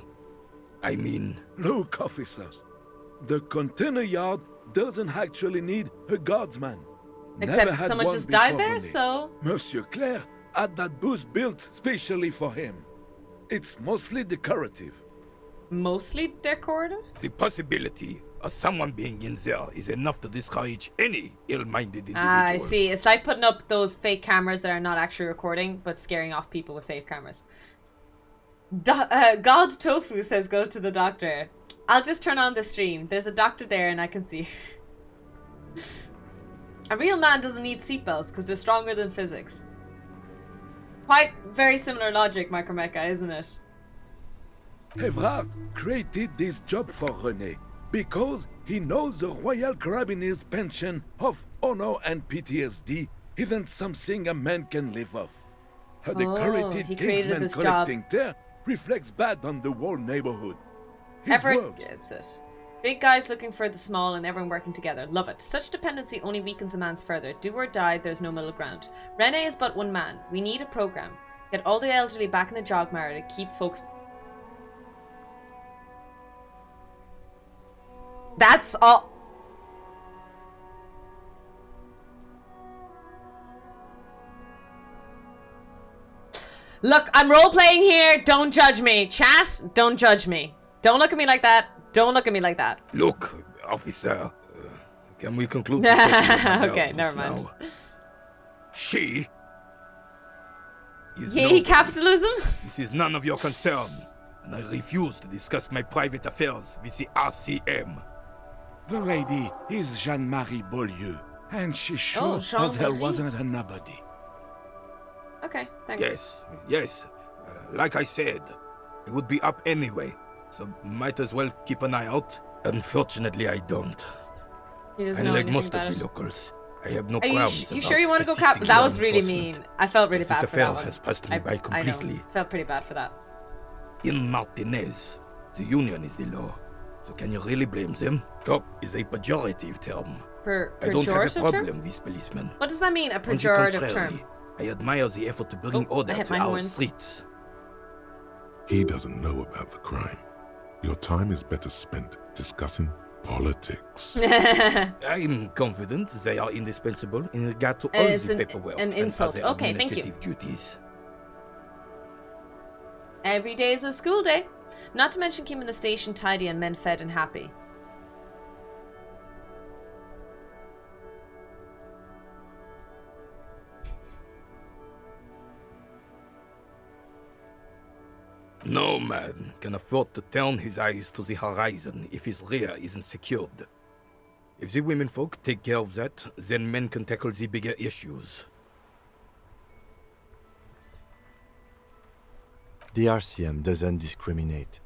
I mean... Look, officer, the container yard doesn't actually need a guardsman. Except Never had someone one just died before there, René. so... Monsieur Claire had that booth built specially for him. It's mostly decorative. Mostly decorative? The possibility of someone being in there is enough to discourage any ill-minded individual. I see. It's like putting up those fake cameras that are not actually recording, but scaring off people with fake cameras. God Tofu says go to the doctor. I'll just turn on the stream. There's a doctor there and I can see. A real man doesn't need seatbelts because they're stronger than physics. Quite very similar logic, Micromecha, isn't it? Evrard created this job for René because he knows the Royal Carabinier's pension of honor and PTSD isn't something a man can live off. A decorated he created kingsman this collecting dirt reflects bad on the whole neighborhood. His Everett words. gets it. Big guys looking for the small and everyone working together. Love it. Such dependency only weakens a man's further. Do or die, there's no middle ground. Rene is but one man. We need a program. Get all the elderly back in the jogmire to keep folks... That's all... Look, I'm role-playing here. Don't judge me. Chat, don't judge me. Don't look at me like that. Don't look at me like that. Look, officer, can we conclude this session okay, never mind. now? She is Yay, no capitalism? This is none of your concern, and I refuse to discuss my private affairs with the RCM. The lady is Jeanne-Marie Beaulieu, and she sure as hell Jean-Marie. wasn't a nobody. Okay, thanks. Yes. Like I said, it would be up anyway, so might as well keep an eye out. Unfortunately, I don't. He doesn't And know like anything most about of it. the locals, I have no Are qualms you sure you want to go assisting cap? That law was really enforcement. mean. I felt really This bad for affair that one. has passed me by I completely. know. Felt pretty bad for that. In Martinez, the union is the law. So can you really blame them? Cop is a pejorative term. I don't have a Pejorative problem term? with policemen. What does that mean, a On the pejorative contrary, term? I admire the effort to bring Oh, I order hit to my our horns. streets. He doesn't know about the crime. Your time is better spent discussing politics. I'm confident they are indispensable in regard to all It's the an paperwork insult. and other Okay, thank you. administrative duties. Every day is a school day. Not to mention keeping the station tidy and men fed and happy. No man can afford to turn his eyes to the horizon if his rear isn't secured. If the women folk take care of that, then men can tackle the bigger issues. The RCM doesn't discriminate.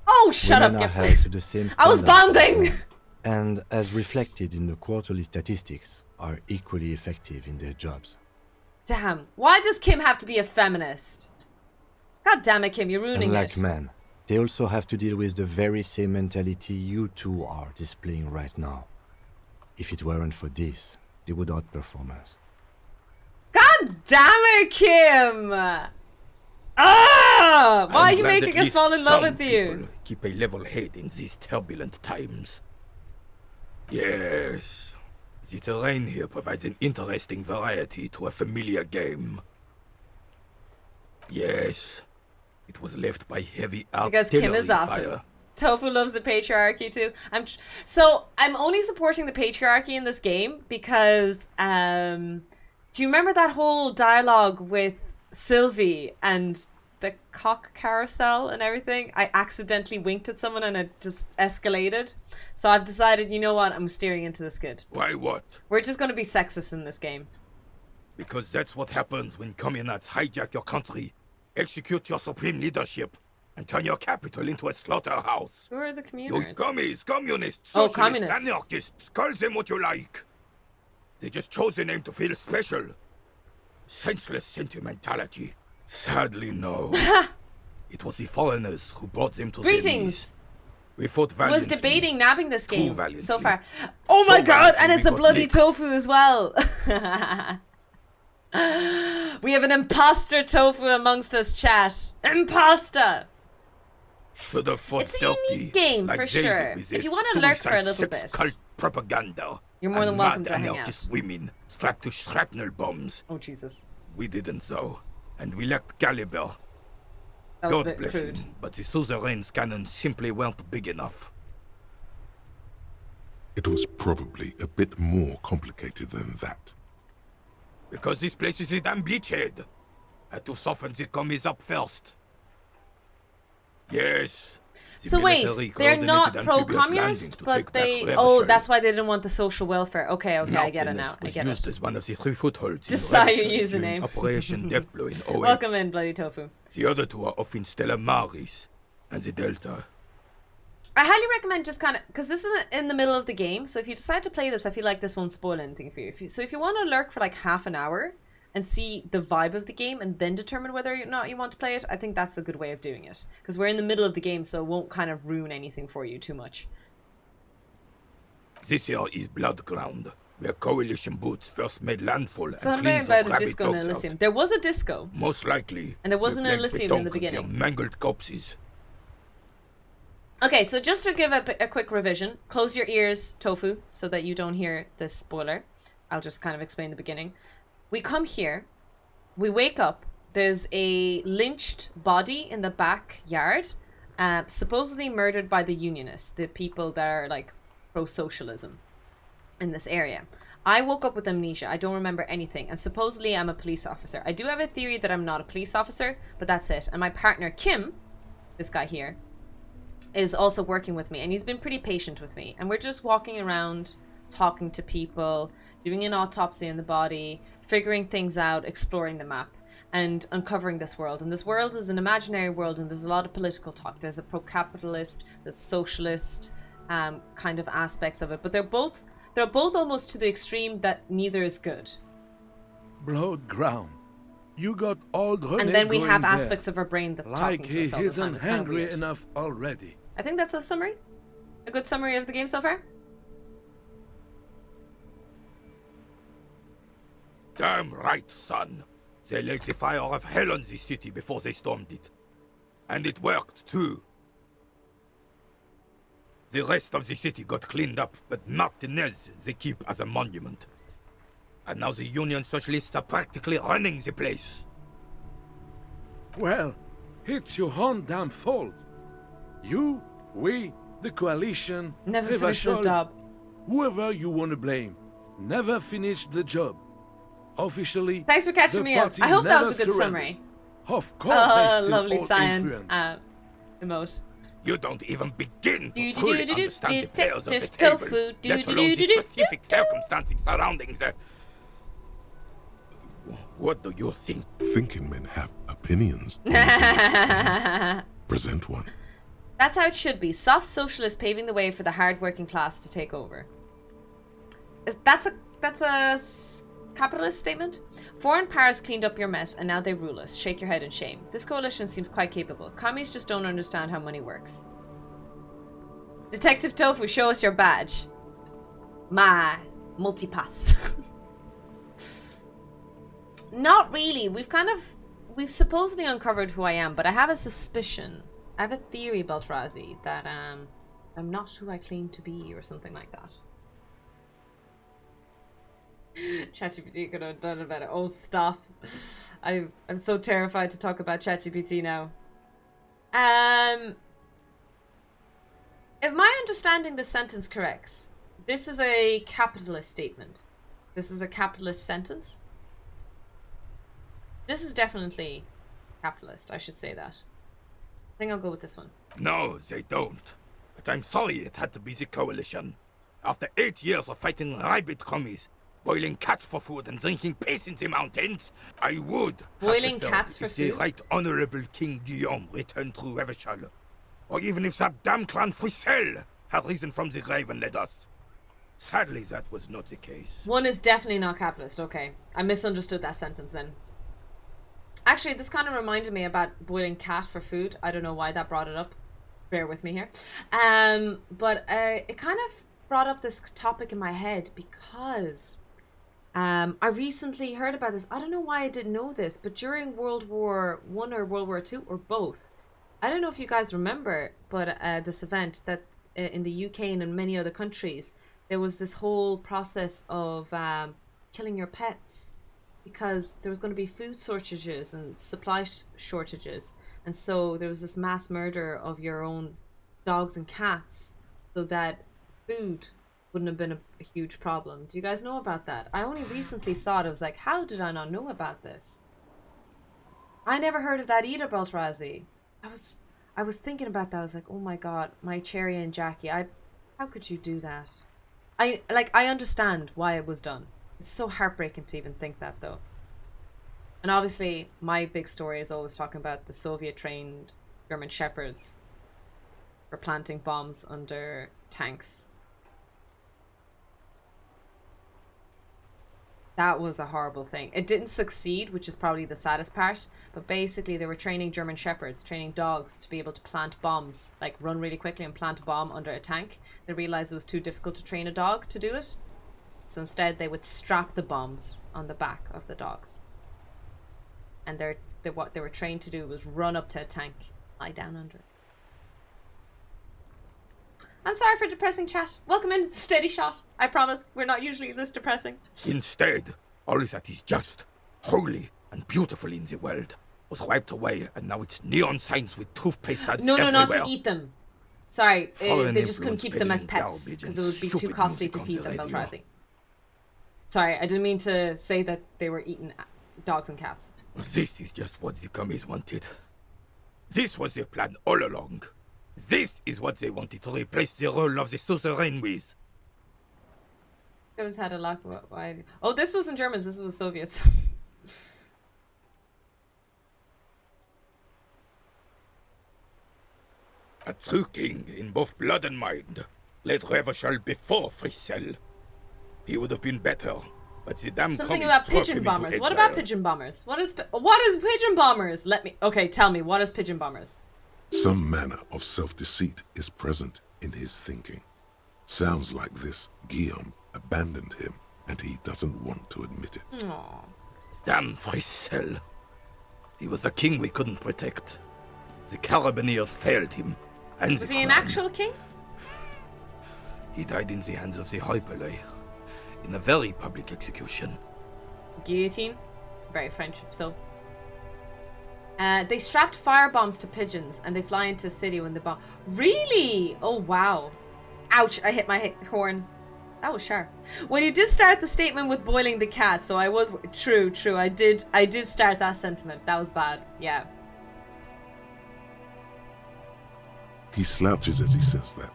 Oh, shut Women up! are held to the same I was standards as bonding! men, and, as reflected in the quarterly statistics, are equally effective in their jobs. Damn, why does Kim have to be a feminist? God damn it, Kim, you're ruining And like it. men, they also have to deal with the very same mentality you two are displaying right now. If it weren't for this, they would outperform us. God damn it, Kim! Ah! Why are I'm you glad making at us least fall in love some with you? people keep a level head in these turbulent times. Yes, the terrain here provides an interesting variety to a familiar game. Yes, it was left by heavy Because artillery Kim is awesome. fire. Tofu loves the patriarchy too. So I'm only supporting the patriarchy in this game because do you remember that whole dialogue with Sylvie and the cock carousel and everything? I accidentally winked at someone and it just escalated. So I've decided, you know what, I'm steering into this good. Why what? We're just going to be sexist in this game. Because that's what happens when communists hijack your country, execute your supreme leadership, and turn your capital into a slaughterhouse. Who are the You communists? commies, communists, Oh, socialists, communists. anarchists, call them what you like. They just chose the name to feel special. Senseless sentimentality. Sadly, no. It was the foreigners who brought them to their knees. Greetings! We fought Was valiantly. debating nabbing this Too game valiantly. so far. Oh my So god, and valiantly it's a we got bloody licked. tofu as well. We have an imposter tofu amongst us, chat. Imposter! Should have fought It's a dirty, unique game, like for they did sure. with If their you wanna lurk for a suicide little sex bit. cult propaganda. You're more than and welcome mad to hang anarchist out. women strapped to shrapnel bombs. Oh, Jesus. We didn't, though. and we lacked caliber. That was a God bit bless crude. him, but the suzerain's cannons simply weren't big enough. It was probably a bit more complicated than that. Because this place is a damn beachhead. Had to soften the commies up first. Yes. the So wait, military they're not coordinated amphibious pro-communist, landing to but take back they... Revachol. Oh, that's why they didn't want the social welfare. Okay, I get it now. Mountainous I was get used it. as one of the 3 footholds Just in saw your Revachol during username. Operation Deathblow in 08. Welcome in, Bloody Tofu. The other 2 are off in Stella Maris and the Delta. I highly recommend just kind of... Because this is in the middle of the game, so if you decide to play this, I feel like this won't spoil anything for you. So if you want to lurk for like half an hour and see the vibe of the game and then determine whether or not you want to play it, I think that's a good way of doing it. Because we're in the middle of the game, so it won't kind of ruin anything for you too much. This here is Blood Ground, where coalition boots first made landfall So and I'm cleaned about the a rabid disco in dogs Elysium. out. There was a disco. Most likely. And there wasn't an Elysium in the Their beginning. mangled corpses. Okay, so just to give a quick revision, close your ears, Tofu, so that you don't hear this spoiler. I'll just kind of explain the beginning. We come here, we wake up, there's a lynched body in the backyard, supposedly murdered by the Unionists, the people that are like pro-socialism in this area. I woke up with amnesia, I don't remember anything, and supposedly I'm a police officer. I do have a theory that I'm not a police officer, but that's it. And my partner, Kim, this guy here, is also working with me, and he's been pretty patient with me, and we're just walking around talking to people, doing an autopsy on the body, figuring things out, exploring the map, and uncovering this world. And this world is an imaginary world, and there's a lot of political talk. There's a pro-capitalist, there's socialist kind of aspects of it, but they're both almost to the extreme that neither is good. Blood ground. You got old René And then we going have there. aspects of our brain that's like talking to he us all the time. isn't It's kind of hungry weird. enough already. I think that's a summary. A good summary of the game so far. Damn right, son. They laid the fire of hell on the city before they stormed it. And it worked, too. The rest of the city got cleaned up, but Martinez they keep as a monument. And now the Union Socialists are practically running the place. Well, it's your own damn fault. You, we, the coalition, Never finished the Revachol, job. whoever you want to blame, never finished the job. Officially, Thanks for catching the me up. party I hope that was never a good surrendered. summary. Of course, they Oh, still lovely hold science influence. emote. You don't even begin Do to truly do do understand the do players of the detective table, tofu. Do let do alone do the do do specific circumstances surrounding the... What do you think? Thinking men have opinions. Present one. That's how it should be. Soft socialists paving the way for the hard-working class to take over. That's a capitalist statement? Foreign powers cleaned up your mess and now they rule us. Shake your head in shame. This coalition seems quite capable. Commies just don't understand how money works. Detective Tofu, show us your badge. My multipass. Not really. We've supposedly uncovered who I am, but I have a suspicion. I have a theory, Beltrazi, that I'm not who I claim to be or something like that. ChatGPT could have done about it. Oh, stop. I'm so terrified to talk about ChatGPT now. If my understanding the sentence corrects, this is a capitalist statement. This is a capitalist sentence. This is definitely capitalist, I should say that. I think I'll go with this one. No, they don't. But I'm sorry it had to be the coalition. After 8 years of fighting rabid commies, boiling cats for food and drinking piss in the mountains, I would have Boiling preferred cats for if the food? Right Honorable King Guillaume returned through Revachol. Or even if that damn clan Frisell had risen from the grave and led us. Sadly, that was not the case. One is definitely not capitalist. Okay. I misunderstood that sentence then. Actually, this kind of reminded me about boiling cat for food. I don't know why that brought it up. Bear with me here. But it kind of brought up this topic in my head because I recently heard about this. I don't know why I didn't know this, but during World War I or World War II or both, I don't know if you guys remember, but this event that in the UK and in many other countries, there was this whole process of killing your pets because there was going to be food shortages and supply shortages, and so there was this mass murder of your own dogs and cats so that food wouldn't have been a huge problem. Do you guys know about that? I only recently saw it. I was like, how did I not know about this? I never heard of that either, Beltrazi. I was thinking about that. I was like, oh my god, my Cherry and Jackie. How could you do that? I understand why it was done. It's so heartbreaking to even think that, though. And obviously, my big story is always talking about the Soviet-trained German shepherds for planting bombs under tanks. That was a horrible thing. It didn't succeed, which is probably the saddest part. But basically, they were training German shepherds, training dogs to be able to plant bombs, like run really quickly and plant a bomb under a tank. They realized it was too difficult to train a dog to do it. So instead, they would strap the bombs on the back of the dogs. And what they were trained to do was run up to a tank, lie down under it. I'm sorry for depressing chat. Welcome into the Steady Shot. I promise, we're not usually this depressing. Instead, all that is just, holy, and beautiful in the world was wiped away, and now it's neon signs with toothpaste ads No, everywhere. not to eat them. Sorry, Foreign they just couldn't influence keep them as peddling pets garbage because and it would be too stupid costly music to on feed the them, radio. Beltrazi. Sorry, I didn't mean to say that they were eating dogs and cats. This is just what the commies wanted. This was their plan all along. This is what they wanted to replace the role of the suzerain with. Those had a lot. Why? Oh, this wasn't Germans. This was Soviets. A true king in both blood and mind led Revachol before Frissel. He would have been better, but the damn Something commies about drove pigeon him into bombers. What about exile. pigeon bombers? What is pigeon bombers? Okay, tell me, what is pigeon bombers? Some manner of self-deceit is present in his thinking. Sounds like this Guillaume abandoned him, and he doesn't want to admit it. Aww. Damn Frissel. He was the king we couldn't protect. The Carabineers failed him. And Was the he an crown. actual king? He died in the hands of the Hyperlay, in a very public execution. Guillotine. Very French, so. They strapped fire bombs to pigeons and they fly into a city when they bomb. Really? Oh, wow. Ouch, I hit my horn. That was sharp. Well, you did start the statement with boiling the cat, so I was... True. I did start that sentiment. That was bad. Yeah. He slouches as he says that.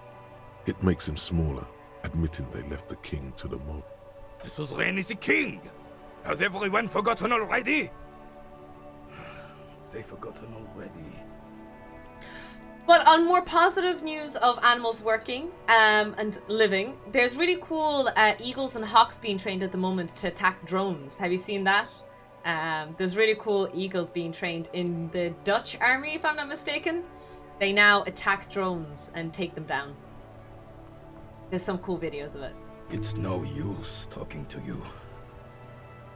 It makes him smaller, admitting they left the king to the mob. The suzerain is the king! Has everyone forgotten already? They forgotten already. But on more positive news of animals working and living, there's really cool eagles and hawks being trained at the moment to attack drones. Have you seen that? There's really cool eagles being trained in the Dutch army, if I'm not mistaken. They now attack drones and take them down. There's some cool videos of it. It's no use talking to you.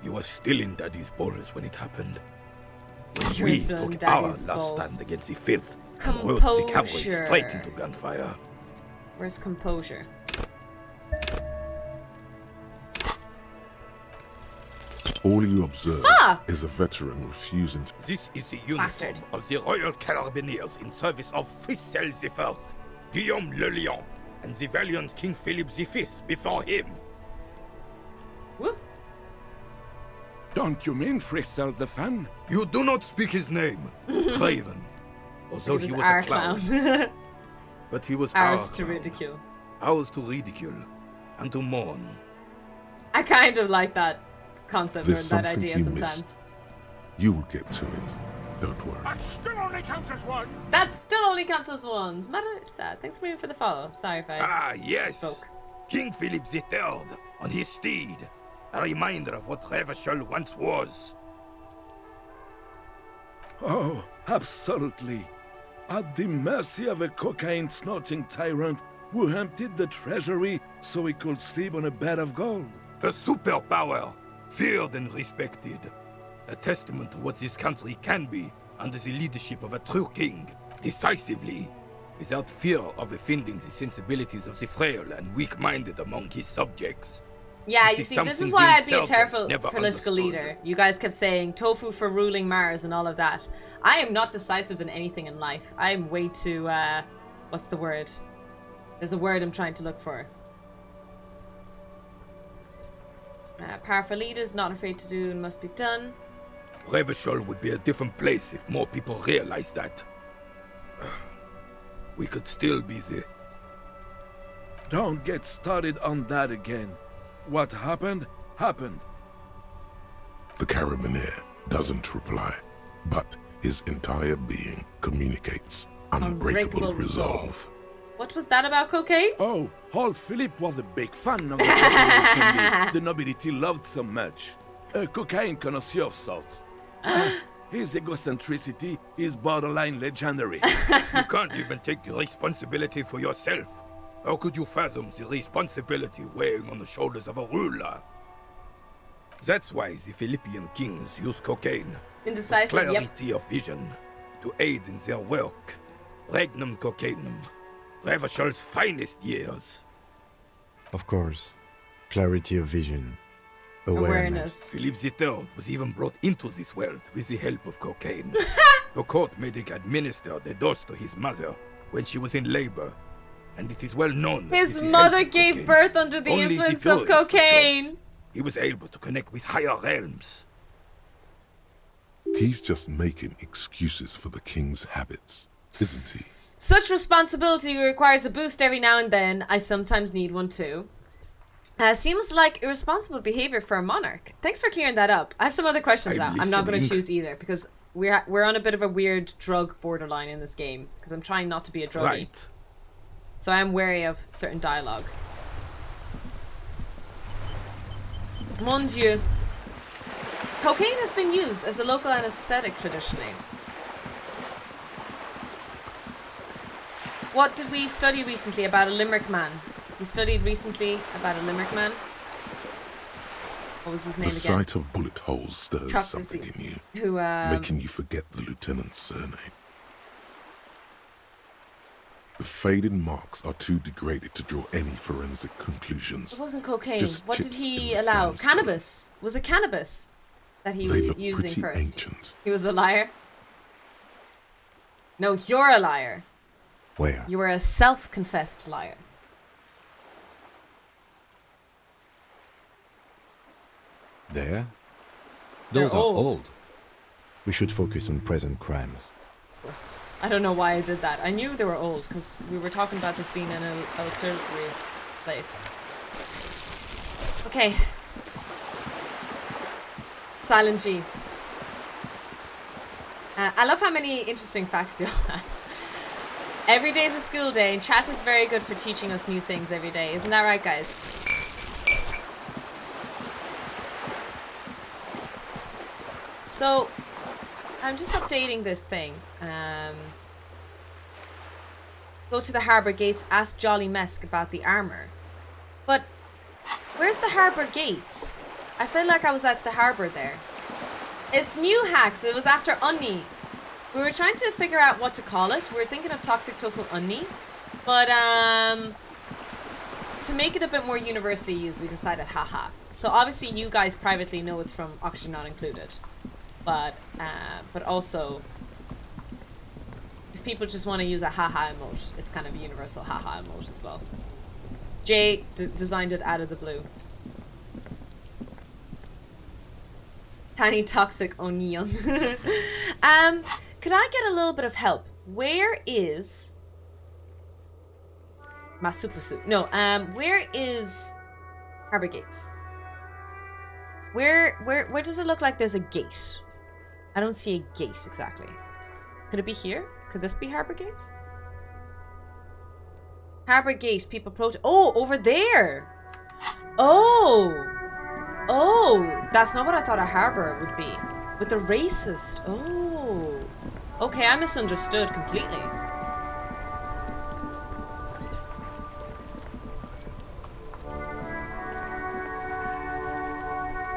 You were still in Daddy's balls when it happened. When we Still in took our Daddy's last balls. stand against the filth and rode the cavalry Composure. straight into gunfire. Where's composure? All you observe Fuck! is a veteran refusing to... This is the uniform Bastard. of the Royal Carabineers in service of Frissel I, Guillaume le Lion, and the valiant King Philip V before him. Woo. Don't you mean Frissel the Fan? You do not speak his name, Craven. Although He he was was our a clown. clown. But he was Ours our to clown. ridicule. Ours to ridicule and to mourn. I kind of like that concept or There's that something idea you sometimes. missed. You will get to it. Don't worry. Still only counts as one. That still only counts as ones. Matter sad. Thanks for the follow. Sorry if I Ah, yes! spoke. King Philip III on his steed. A reminder of what Revachol once was. Oh, absolutely. At the mercy of a cocaine-snorting tyrant who emptied the treasury so he could sleep on a bed of gold. A superpower, feared and respected. A testament to what this country can be under the leadership of a true king, decisively, without fear of offending the sensibilities of the frail and weak-minded among his subjects. Yeah, This you is see, this is something why the I'd be a insurgents terrible never political understood. leader. You guys kept saying tofu for ruling Mars and all of that. I am not decisive in anything in life. I am way too, what's the word? There's a word I'm trying to look for. Powerful leaders, not afraid to do and must be done. Revachol would be a different place if more people realized that. We could still be there. Don't get started on that again. What happened, happened. The Carabinier doesn't reply, but his entire being communicates unbreakable resolve. What was that about cocaine? Oh, old Philip was a big fan of the cocaine the nobility loved so much. A cocaine connoisseur of sorts. His egocentricity is borderline legendary. You can't even take the responsibility for yourself. How could you fathom the responsibility weighing on the shoulders of a ruler? That's why the Philippian kings use cocaine. Indecisive, Clarity of vision to aid in their work. Regnum cocainum. Revachol's finest years. Of course. Clarity of vision. Awareness. Philippe III was even brought into this world with the help of cocaine. The court made him administer the dose to his mother when she was in labor. And it is well known that His with the mother help of gave cocaine, birth under the only influence the of purest cocaine. those, he was able to connect with higher realms. He's just making excuses for the king's habits, isn't he? Such responsibility requires a boost every now and then. I sometimes need one too. Seems like irresponsible behavior for a monarch. Thanks for clearing that up. I have some other questions now. I'm not going to choose either because we're on a bit of a weird drug borderline in this game because I'm trying not to be a druggie. Right. So I am wary of certain dialogue. Mon Dieu. Cocaine has been used as a local anesthetic traditionally. What did we study recently about a Limerick man? We studied recently about a Limerick man. What was his name The again? sight of bullet holes stirs Chuck something Lucy. in you, Who, making you forget the lieutenant's surname. The faded marks are too degraded to draw any forensic conclusions. It wasn't cocaine. Just What did chips he in the allow? sandscape. Cannabis. Was it cannabis that he They was look using pretty first? ancient. He was a liar. No, you're a liar. Where? You were a self-confessed liar. There? They're Those are old. old. We should focus on present crimes. Of course. I don't know why I did that. I knew they were old because we were talking about this being an artillery place. Okay. Silent G. I love how many interesting facts you all have. Every day is a school day, and chat is very good for teaching us new things every day. Isn't that right, guys? So, I'm just updating this thing. Go to the harbour gates, ask Jolly Mesk about the armour. But, where's the harbour gates? I feel like I was at the harbour there. It's new hacks. It was after Unni. We were trying to figure out what to call it. We were thinking of Toxic Tofu Unni. But, to make it a bit more universally used, we decided haha. So obviously you guys privately know it's from Oxygen Not Included. But also, if people just want to use a haha emote, it's kind of a universal haha emote as well. Jay designed it out of the blue. Tiny toxic onion. Could I get a little bit of help? Where is Masupusu? No, where is Harbour Gates? Where does it look like there's a gate? I don't see a gate exactly. Could it be here? Could this be Harbour Gates? Harbour Gate, people oh, over there! Oh! Oh, that's not what I thought a harbour would be. With the racist. Oh. Okay, I misunderstood completely.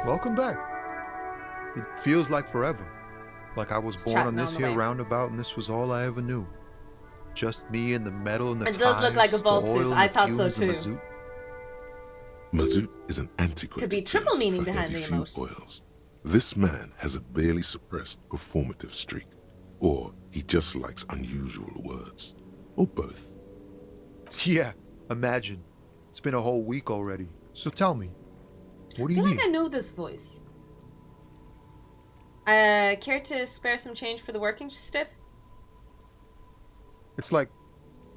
Welcome back. It feels like forever. Like I was born on this here roundabout and this was all I ever knew. Just me and the metal and the It does look like a vault suit. I thought so too. Mazout is an antiquated Could be triple term meaning for behind heavy the fuel emote. oils. This man has a barely suppressed performative streak, or he just likes unusual words, or both. Yeah, imagine. It's been a whole week already. So tell me, what do I you feel need? like I know this voice. Care to spare some change for the working stiff? It's like,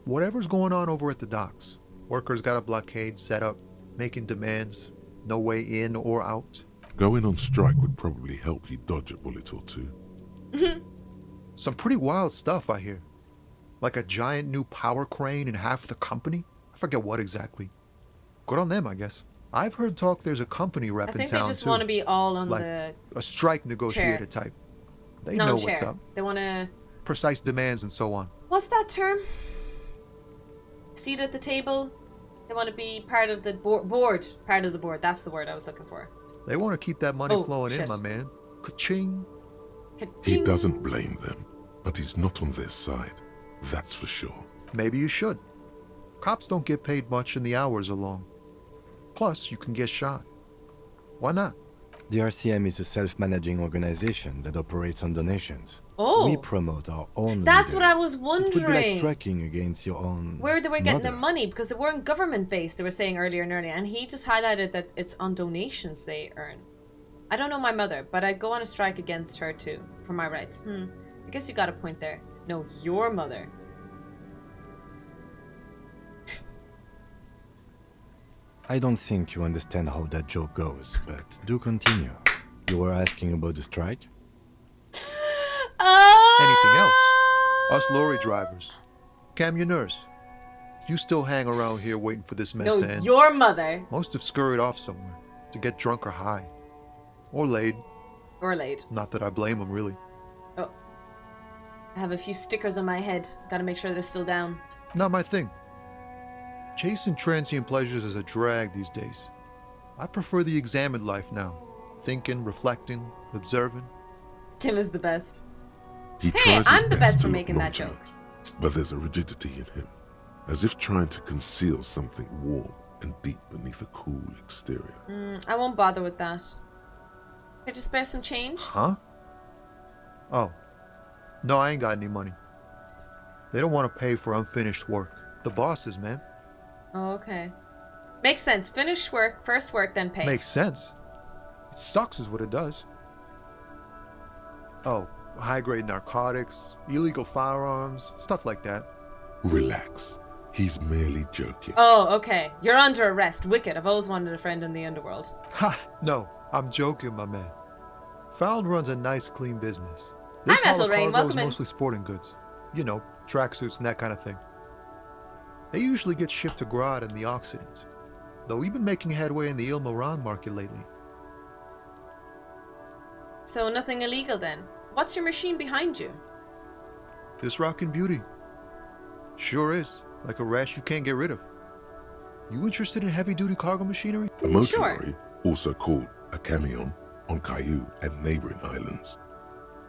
whatever's going on over at the docks. Workers got a blockade set up, making demands, no way in or out. Going on strike would probably help you dodge a bullet or two. Some pretty wild stuff, I hear. Like a giant new power crane in half the company? I forget what exactly. Good on them, I guess. I've heard talk there's a company rep I in think town they just too. want to be all on Like the a strike negotiator chair. type. They know what's non-chair. up. They want to... Precise demands and so on. What's that term? Seat at the table. They want to be part of the board. Part of the board. That's the word I was looking for. They want to keep that money Oh, flowing shit. in, my man. Ka-ching. He doesn't blame them, but he's not on their side. That's for sure. Maybe you should. Cops don't get paid much and the hours are long. Plus, you can get shot. Why not? The RCM is a self-managing organization that operates on donations. Oh. We promote our own That's what I leaders. was It would be like wondering. striking against your own Where they were getting their mother. money, because they weren't government-based, they were saying earlier and earlier, and he just highlighted that it's on donations they earn. I don't know my mother, but I'd go on a strike against her too, for my rights. I guess you got a point there. No, your mother. I don't think you understand how that joke goes, but do continue. You were asking about the strike? Anything else? Us lorry drivers. Camionneurs. You still hang around here waiting for this mess No, to end. your mother. Most have scurried off somewhere to get drunk or high. Or laid. Or laid. Not that I blame them, really. Oh. I have a few stickers on my head. Gotta make sure they're still down. Not my thing. Chasing transient pleasures is a drag these days. I prefer the examined life now. Thinking, reflecting, observing. Kim is the best. He Hey, tries his I'm the best to for look making that nonchalant, joke. But there's a rigidity in him, as if trying to conceal something warm and deep beneath a cool exterior. I won't bother with that. Could you spare some change? Huh? Oh. No, I ain't got any money. They don't want to pay for unfinished work. The bosses, man. Oh, okay. Makes sense. Finish work, first work, then pay. Makes sense. It sucks is what it does. Oh, high-grade narcotics, illegal firearms, stuff like that. Relax. He's merely joking. Oh, okay. You're under arrest. Wicked. I've always wanted a friend in the underworld. Ha! No, I'm joking, my man. Found runs a nice, clean business. Hi, This Metal haul of Rain. cargo is Welcome in. mostly sporting goods. You know, tracksuits and that kind of thing. They usually get shipped to Grad in the Occident, though we've been making headway in the Il Moran market lately. So nothing illegal then. What's your machine behind you? This rockin' beauty. Sure is. Like a rash you can't get rid of. You interested in heavy-duty cargo machinery? A motor lorry, also called a camion, on Caillou and neighboring islands.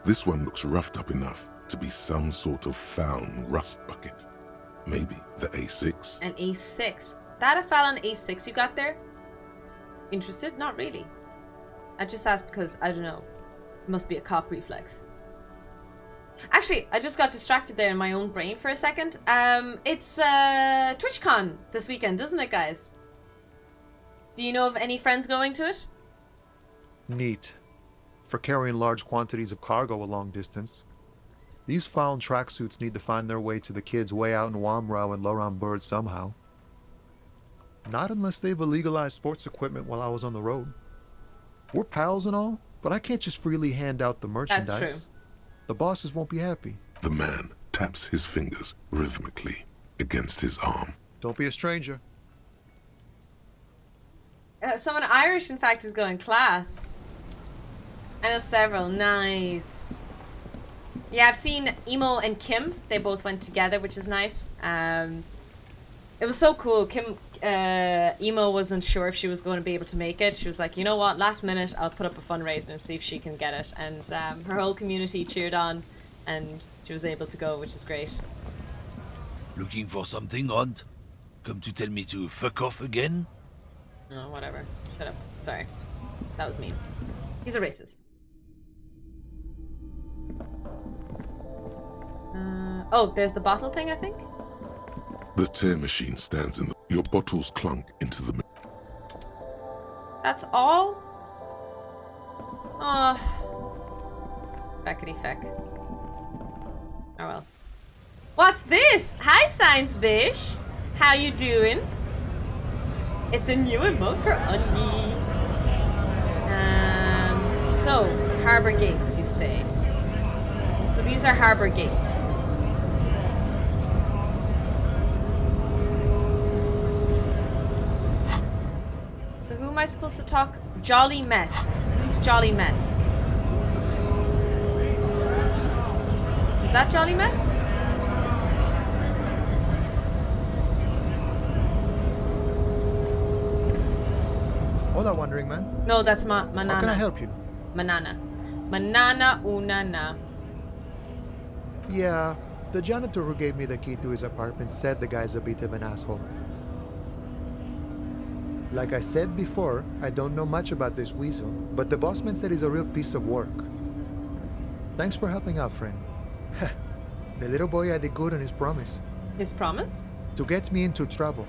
This one looks roughed up enough to be some sort of found rust bucket. Maybe the A6. An A6. That a Fallon A6 you got there? Interested? Not really. I just asked because, I don't know. It must be a cop reflex. Actually, I just got distracted there in my own brain for a second. It's TwitchCon this weekend, isn't it, guys? Do you know of any friends going to it? Neat. For carrying large quantities of cargo a long distance. These found tracksuits need to find their way to the kids way out in Wamrau and Laurent Bird somehow. Not unless they've illegalized sports equipment while I was on the road. We're pals and all, but I can't just freely hand out the merchandise. That's true. The bosses won't be happy. The man taps his fingers rhythmically against his arm. Don't be a stranger. Someone Irish, in fact, is going class. I know several. Nice. Yeah, I've seen Emo and Kim. They both went together, which is nice. It was so cool. Emo wasn't sure if she was going to be able to make it. She was like, you know what, last minute I'll put up a fundraiser and see if she can get it. And her whole community cheered on and she was able to go, which is great. Looking for something, Ront? Come to tell me to fuck off again? Oh, whatever. Shut up. Sorry. That was mean. He's a racist. Oh, there's the bottle thing, I think? The tear machine stands in the... Your bottles clunk into the... That's all? Oh. Feckity feck. Oh well. What's this? Hi, Science Bish. How you doing? It's a new emote for Unni. So, harbor gates, you say? So these are harbor gates. So who am I supposed to talk? Jolly Mesk. Who's Jolly Mesk? Is that Jolly Mesk? Hola, Wandering Man. No, that's Manana. How can I help you? Manana. Manana Unana. Yeah, the janitor who gave me the key to his apartment said the guy's a bit of an asshole. Like I said before, I don't know much about this weasel, but the bossman said he's a real piece of work. Thanks for helping out, friend. The little boy had a good on his promise. His promise? To get me into trouble.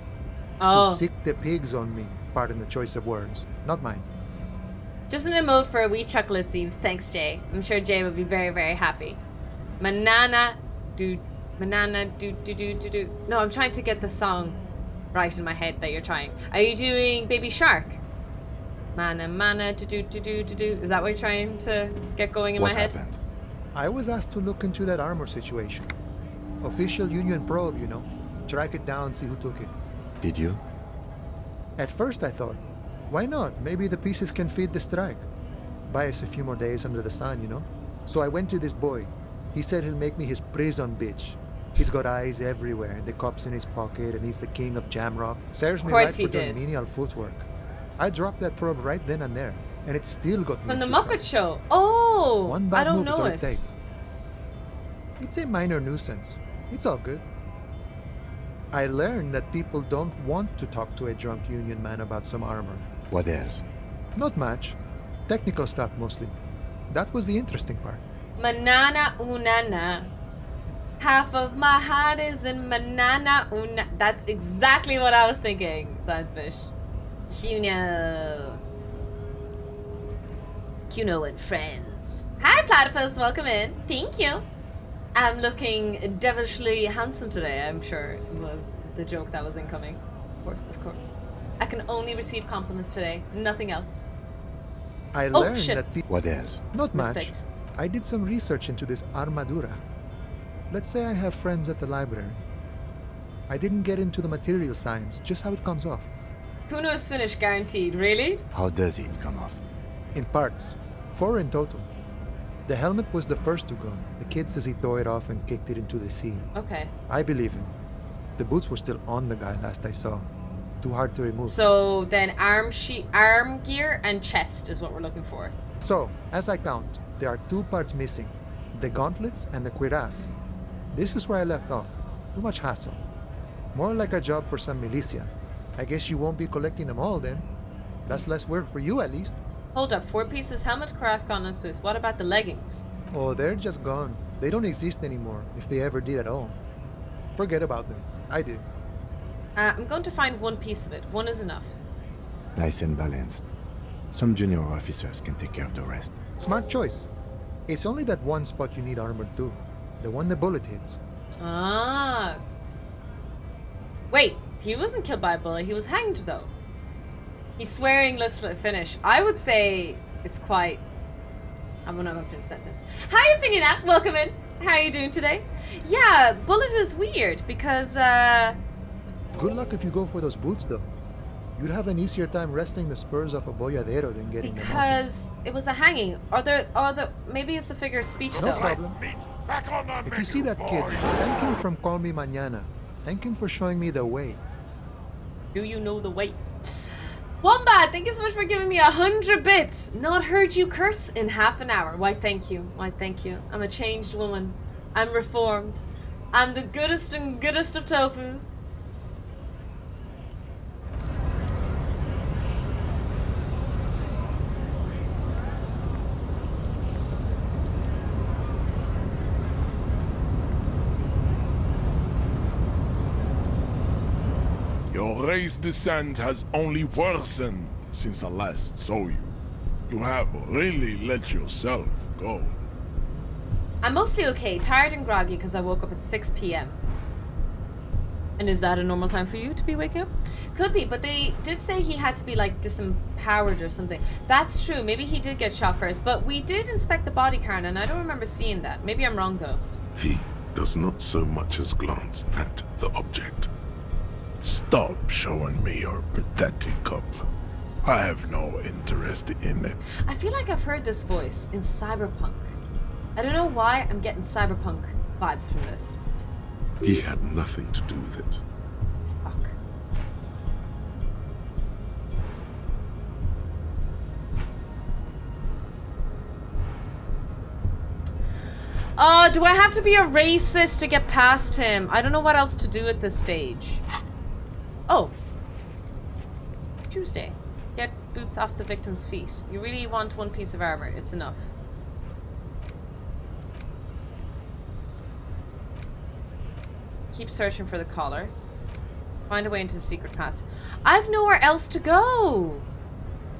Oh. To sick the pigs on me. Pardon the choice of words. Not mine. Just an emote for a wee chuckle, it seems. Thanks, Jay. I'm sure Jay will be very, very happy. Manana do. Manana do do do do do. No, I'm trying to get the song right in my head that you're trying. Are you doing Baby Shark? Mana mana do do do do do do. Is that what you're trying to get going in my head? Happened? I was asked to look into that armor situation. Official Union probe, you know. Track it down, see who took it. Did you? At first I thought, why not? Maybe the pieces can feed the strike. Buy us a few more days under the sun, you know? So I went to this boy. He said he'll make me his prison bitch. He's got eyes everywhere, the cops in his pocket, and he's the king of Jamrock. Serves me right for doing menial footwork. I dropped that probe right then and there, and it still got me. From the Muppet Show. Oh, One bad I don't move is know all it. takes. It's a minor nuisance. It's all good. I learned that people don't want to talk to a drunk Union man about some armor. What else? Not much. Technical stuff mostly. That was the interesting part. Manana unana. Half of my heart is in manana una. That's exactly what I was thinking, Science Fish. Cuno and friends. Hi, Platypus. Welcome in. Thank you. I'm looking devilishly handsome today. I'm sure it was the joke that was incoming. Of course, of course. I can only receive compliments today. Nothing else. I learned that people... What else? Not much. Respect. I did some research into this armadura. Let's say I have friends at the library. I didn't get into the material science, just how it comes off. Kuno is finished, guaranteed. Really? How does it come off? In parts. 4 in total. The helmet was the first to go. The kid says he tore it off and kicked it into the sea. Okay. I believe him. The boots were still on the guy last I saw. Too hard to remove. So then arm gear and chest is what we're looking for. So, as I count, there are 2 parts missing. The gauntlets and the cuirass. This is where I left off. Too much hassle. More like a job for some militia. I guess you won't be collecting them all then. That's less work for you at least. Hold up, 4 pieces, helmet, cuirass, gauntlets, boots. What about the leggings? Oh, they're just gone. They don't exist anymore, if they ever did at all. Forget about them. I did. I'm going to find 1 piece of it. 1 is enough. Nice and balanced. Some junior officers can take care of the rest. Smart choice. It's only that one spot you need armored too. The one the bullet hits. Ah. Wait, he wasn't killed by a bullet. He was hanged though. He's swearing looks like finish. I would say it's quite... I'm not going to finish the sentence. Hi, Opinionat. Welcome in. How are you doing today? Yeah, bullet is weird because, Good luck if you go for those boots though. You'd have an easier time wresting the spurs off a boyadero than getting them off. Because it was a hanging. Maybe it's a figure of speech No though. problem. If you see that kid, thank him from Call Me Mañana. Thank him for showing me the way. Do you know the way? Wombat, thank you so much for giving me 100 bits. Not heard you curse in half an hour. Why, thank you. Why, thank you. I'm a changed woman. I'm reformed. I'm the goodest and goodest of tofus. Your race descent has only worsened since I last saw you. You have really let yourself go. I'm mostly okay, tired and groggy because I woke up at 6 p.m. And is that a normal time for you to be waking up? Could be, but they did say he had to be like disempowered or something. That's true, maybe he did get shot first, but we did inspect the body, Karen, and I don't remember seeing that. Maybe I'm wrong though. He does not so much as glance at the object. Stop showing me your pathetic cup. I have no interest in it. I feel like I've heard this voice in Cyberpunk. I don't know why I'm getting Cyberpunk vibes from this. He had nothing to do with it. Fuck. Oh, do I have to be a racist to get past him? I don't know what else to do at this stage. Oh. Tuesday. Get boots off the victim's feet. You really want one piece of armor. It's enough. Keep searching for the collar. Find a way into the secret pass. I've nowhere else to go!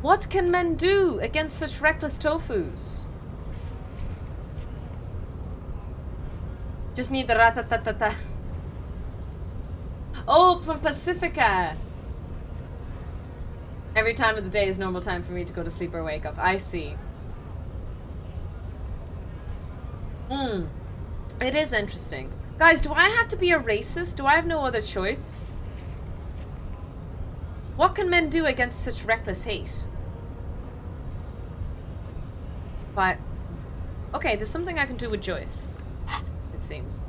What can men do against such reckless tofus? Just need the ratatatata. Oh, from Pacifica! Every time of the day is normal time for me to go to sleep or wake up. I see. It is interesting. Guys, do I have to be a racist? Do I have no other choice? What can men do against such reckless hate? But... okay, there's something I can do with Joyce. It seems.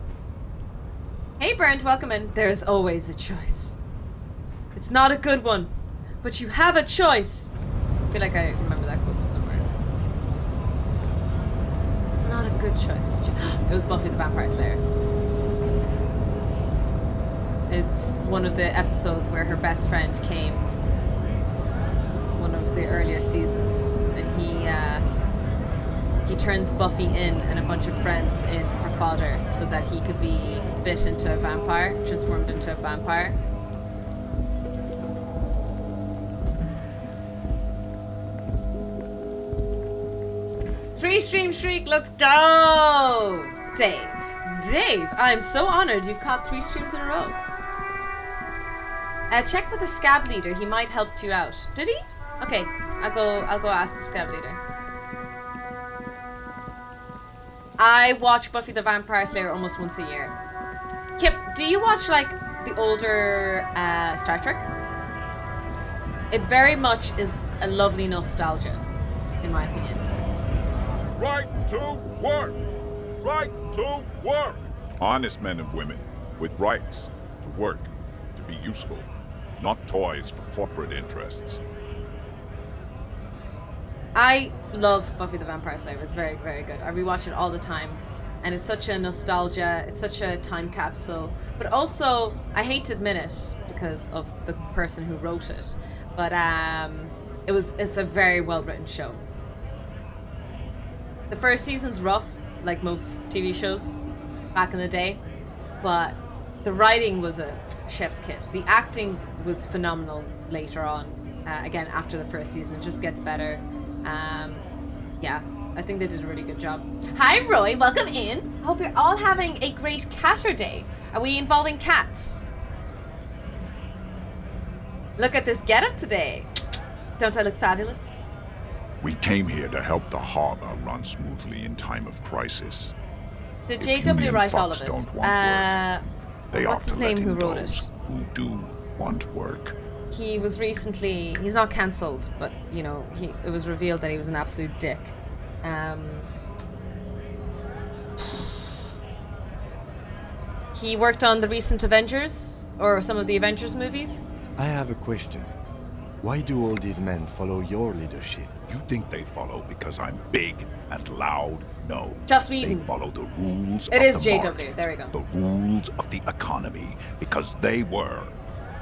Hey Brent, welcome in. There's always a choice. It's not a good one, but you have a choice. I feel like I remember that quote from somewhere. It's not a good choice, but you... it was Buffy the Vampire Slayer. It's one of the episodes where her best friend came. One of the earlier seasons. And he turns Buffy in and a bunch of friends in for fodder so that he could be bit into a vampire, transformed into a vampire. Free stream streak, let's go! Dave, I'm so honored you've caught 3 streams in a row. Check with the scab leader, he might help you out. Did he? Okay, I'll go ask the scab leader. I watch Buffy the Vampire Slayer almost once a year. Kip, do you watch like the older Star Trek? It very much is a lovely nostalgia, in my opinion. Right to work! Right to work! Honest men and women with rights to work, to be useful, not toys for corporate interests. I love Buffy the Vampire Slayer. It's very, very good. I rewatch it all the time. And it's such a nostalgia, it's such a time capsule. But also, I hate to admit it because of the person who wrote it. But it's a very well written show. The first season's rough, like most TV shows back in the day. But the writing was a chef's kiss. The acting was phenomenal later on. Again, after the first season, it just gets better. Yeah, I think they did a really good job. Hi Roy, welcome in. I hope you're all having a great catter day. Are we involving cats? Look at this getup today. Don't I look fabulous? We came here to help the harbor run smoothly in time of crisis. Did If JW Union write all of folks it? don't want work, they What's ought his to name let who in wrote those it? who do want work. He was recently, he's not cancelled, but you know, it was revealed that he was an absolute dick. He worked on the recent Avengers, or some of the Avengers movies. I have a question. Why do all these men follow your leadership? You think they follow because I'm big and loud? No. Just They Whedon. follow the rules It of is the JW, market, there we go. the rules of the economy, because they were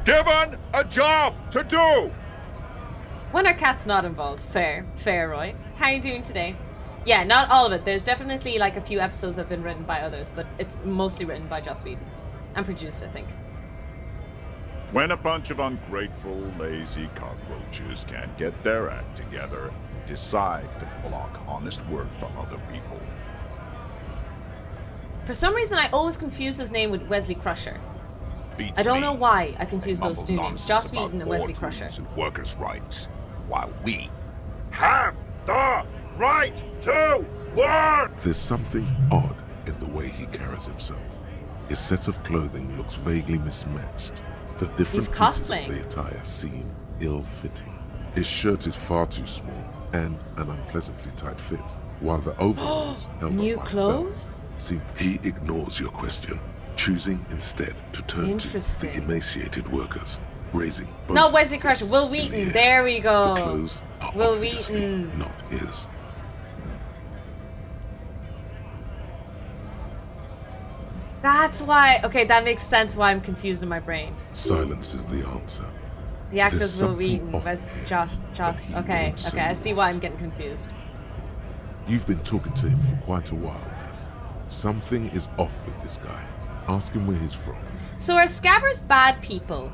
given a job to do. When are cats not involved? Fair, Roy. How are you doing today? Yeah, not all of it. There's definitely like a few episodes that have been written by others, but it's mostly written by Joss Whedon. And produced, I think. When a bunch of ungrateful, lazy cockroaches can't get their act together, decide to block honest work for other people. For some reason, I always confuse his name with Wesley Crusher. Beats I don't me. know why I confuse They those mumble two names. nonsense Joss about Whedon and Wesley boardrooms Crusher. and workers' rights, while we Have the right to work! There's something odd in the way he carries himself. His set of clothing looks vaguely mismatched. The different He's pieces cosplaying. of the attire seem ill-fitting. His shirt is far too small and an unpleasantly tight fit, while the overalls held New up by clothes? the belt seem he ignores your question, choosing instead to turn to Interesting. the emaciated workers, raising both Not Wesley Crusher. fists Will in the Wheaton. air. There we go. The clothes are Will obviously Wheaton. not his. That's why. Okay, that makes sense why I'm confused in my brain. Silence is the answer. The actor's There's Will something Wheaton. off Wes here Josh. that he Okay, won't okay. I say. see why I'm getting confused. You've been talking to him for quite a while now. Something is off with this guy. Ask him where he's from. So are scabbers bad people?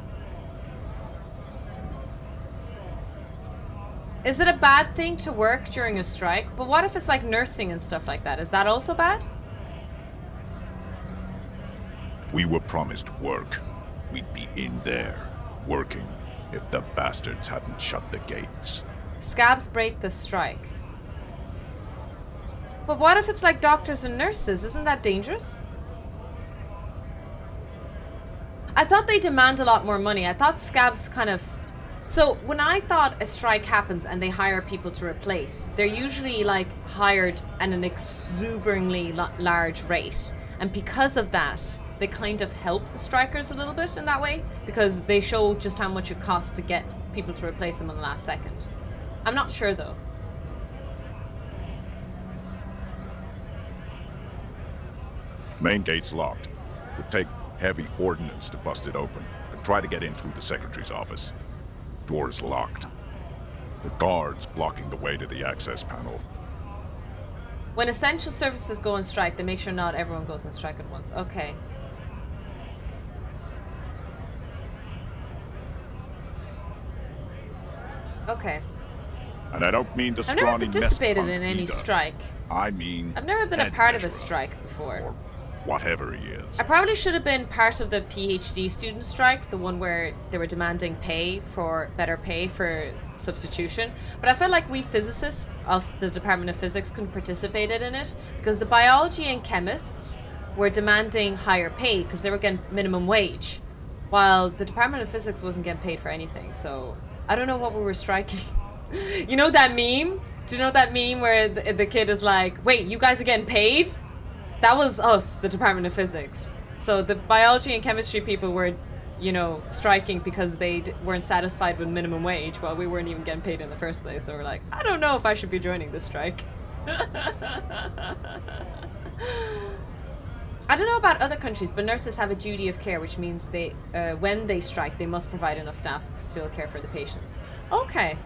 Is it a bad thing to work during a strike? But what if it's like nursing and stuff like that? Is that also bad? We were promised work. We'd be in there, working, if the bastards hadn't shut the gates. Scabs break the strike. But what if it's like doctors and nurses? Isn't that dangerous? I thought they demand a lot more money. I thought scabs kind of... So when I thought a strike happens and they hire people to replace, they're usually like hired at an exuberantly large rate. And because of that, they kind of help the strikers a little bit in that way, because they show just how much it costs to get people to replace them on the last second. I'm not sure though. Main gate's locked. Would take heavy ordnance to bust it open. Could try to get in through the secretary's office. Door's locked. The guards blocking the way to the access panel. When essential services go on strike, they make sure not everyone goes on strike at once. Okay. Okay. And I don't mean the I've never scrawny mess participated punk in any either. strike. I mean I've never been a head part of a measurer, strike before. whatever he is. I probably should have been part of the PhD student strike, the one where they were demanding better pay for substitution. But I felt like we physicists, us, the Department of Physics, couldn't participate in it because the biology and chemists were demanding higher pay because they were getting minimum wage, while the Department of Physics wasn't getting paid for anything. So I don't know what we were striking. You know that meme? Do you know that meme where the kid is like, wait, you guys are getting paid? That was us, the Department of Physics. So the biology and chemistry people were, you know, striking because they weren't satisfied with minimum wage while we weren't even getting paid in the first place. So we're like, I don't know if I should be joining this strike. I don't know about other countries, but nurses have a duty of care, which means they, when they strike, they must provide enough staff to still care for the patients. Okay.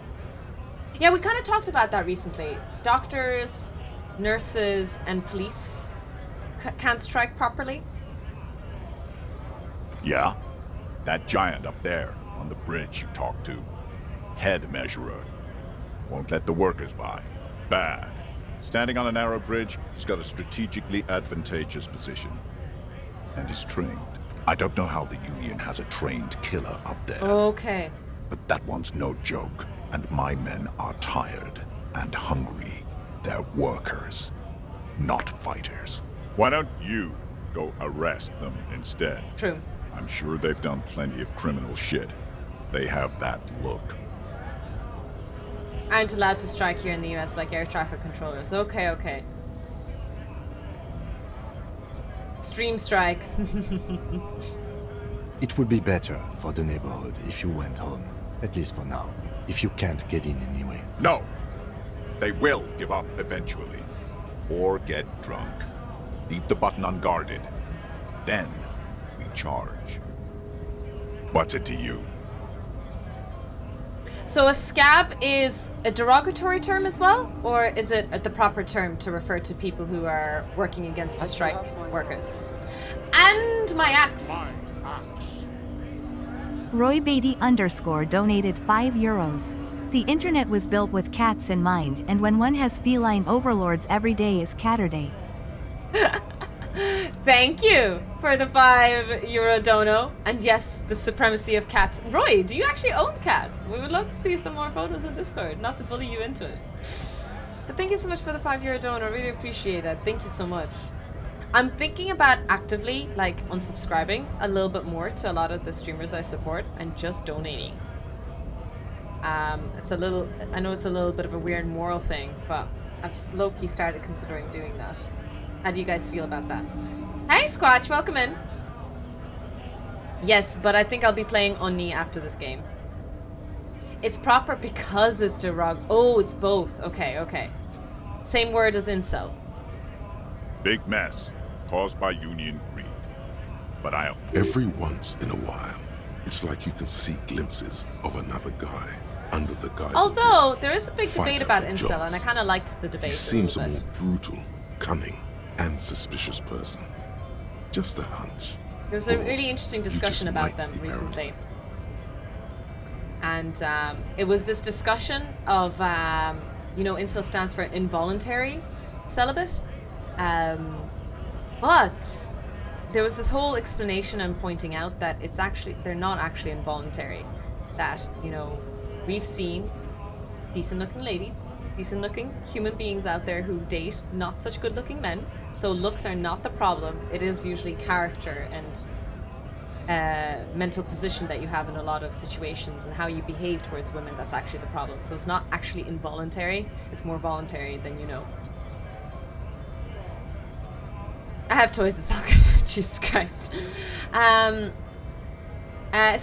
Yeah, we kind of talked about that recently. Doctors, nurses, and police can't strike properly. Yeah? That giant up there, on the bridge you talked to. Head measurer. Won't let the workers by. Bad. Standing on a narrow bridge, he's got a strategically advantageous position. And he's trained. I don't know how the Union has a trained killer up there. Okay. But that one's no joke. And my men are tired and hungry. They're workers, not fighters. Why don't you go arrest them instead? True. I'm sure they've done plenty of criminal shit. They have that look. Aren't allowed to strike here in the US like air traffic controllers. Okay, okay. Stream strike. It would be better for the neighborhood if you went home, at least for now, if you can't get in anyway. No! They will give up eventually. Or get drunk. Leave the button unguarded. Then we charge. What's it to you? So a scab is a derogatory term as well? Or is it the proper term to refer to people who are working against the strike workers? And my axe. RoyBeatty_ donated €5. The internet was built with cats in mind, and when one has feline overlords, every day is Catterday. Thank you for the €5 dono. And yes, the supremacy of cats. Roy, do you actually own cats? We would love to see some more photos in Discord, not to bully you into it. But thank you so much for the €5 dono. I really appreciate that. Thank you so much. I'm thinking about actively, like, unsubscribing a little bit more to a lot of the streamers I support and just donating. It's a little, I know it's a little bit of a weird moral thing, but I've low-key started considering doing that. How do you guys feel about that? Hey, Squatch, welcome in. Yes, but I think I'll be playing Onni after this game. It's proper because it's derog. Oh, it's both. Okay, okay. Same word as incel. Big mess, caused by union greed. But Every once in a while, it's like you can see glimpses of another guy under the guise Although, of there is a big debate fighter about for incel, jobs. and I kind of liked the debate He a seems a little more bit. brutal, cunning, and suspicious person. Just a hunch. There was a Or really interesting discussion just about might them be recently. And it was this discussion of, you know, incel stands for involuntary celibate. But there was this whole explanation and pointing out that it's actually, they're not actually involuntary. That, you know, we've seen decent looking ladies, decent looking human beings out there who date not such good looking men. So looks are not the problem. It is usually character and mental position that you have in a lot of situations and how you behave towards women that's actually the problem. So it's not actually involuntary, it's more voluntary than you know. I have toys, it's all good. Jesus Christ. It's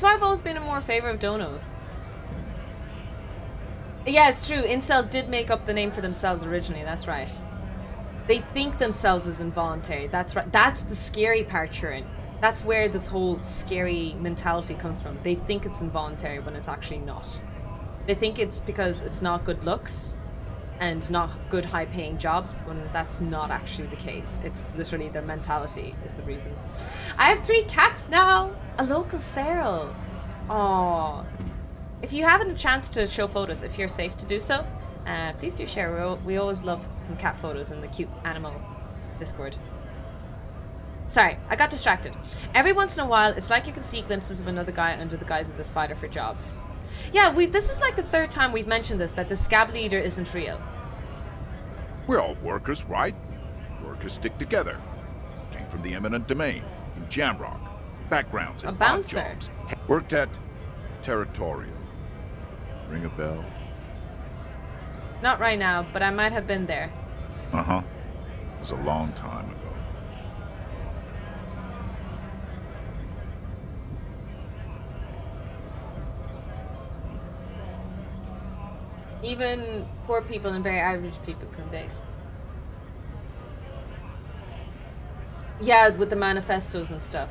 why I've always been in more favor of donos. Yeah, it's true. Incels did make up the name for themselves originally, that's right. They think themselves as involuntary, that's right. That's the scary part, Turin. That's where this whole scary mentality comes from. They think it's involuntary when it's actually not. They think it's because it's not good looks and not good high-paying jobs when that's not actually the case. It's literally their mentality is the reason. I have 3 cats now! A local feral. Aww. If you haven't a chance to show photos, if you're safe to do so, please do share. We always love some cat photos in the cute animal Discord. Sorry, I got distracted. Every once in a while, it's like you can see glimpses of another guy under the guise of this fighter for jobs. Yeah, this is like the 3rd time we've mentioned this, that the scab leader isn't real. we're all workers, right? Workers stick together. Came from the eminent domain in Jamrock. Backgrounds in A odd bouncer. jobs. Worked at Territorial. Ring a bell? Not right now, but I might have been there. Uh-huh. It was a long time ago. Even poor people and very average people can date. Yeah, with the manifestos and stuff.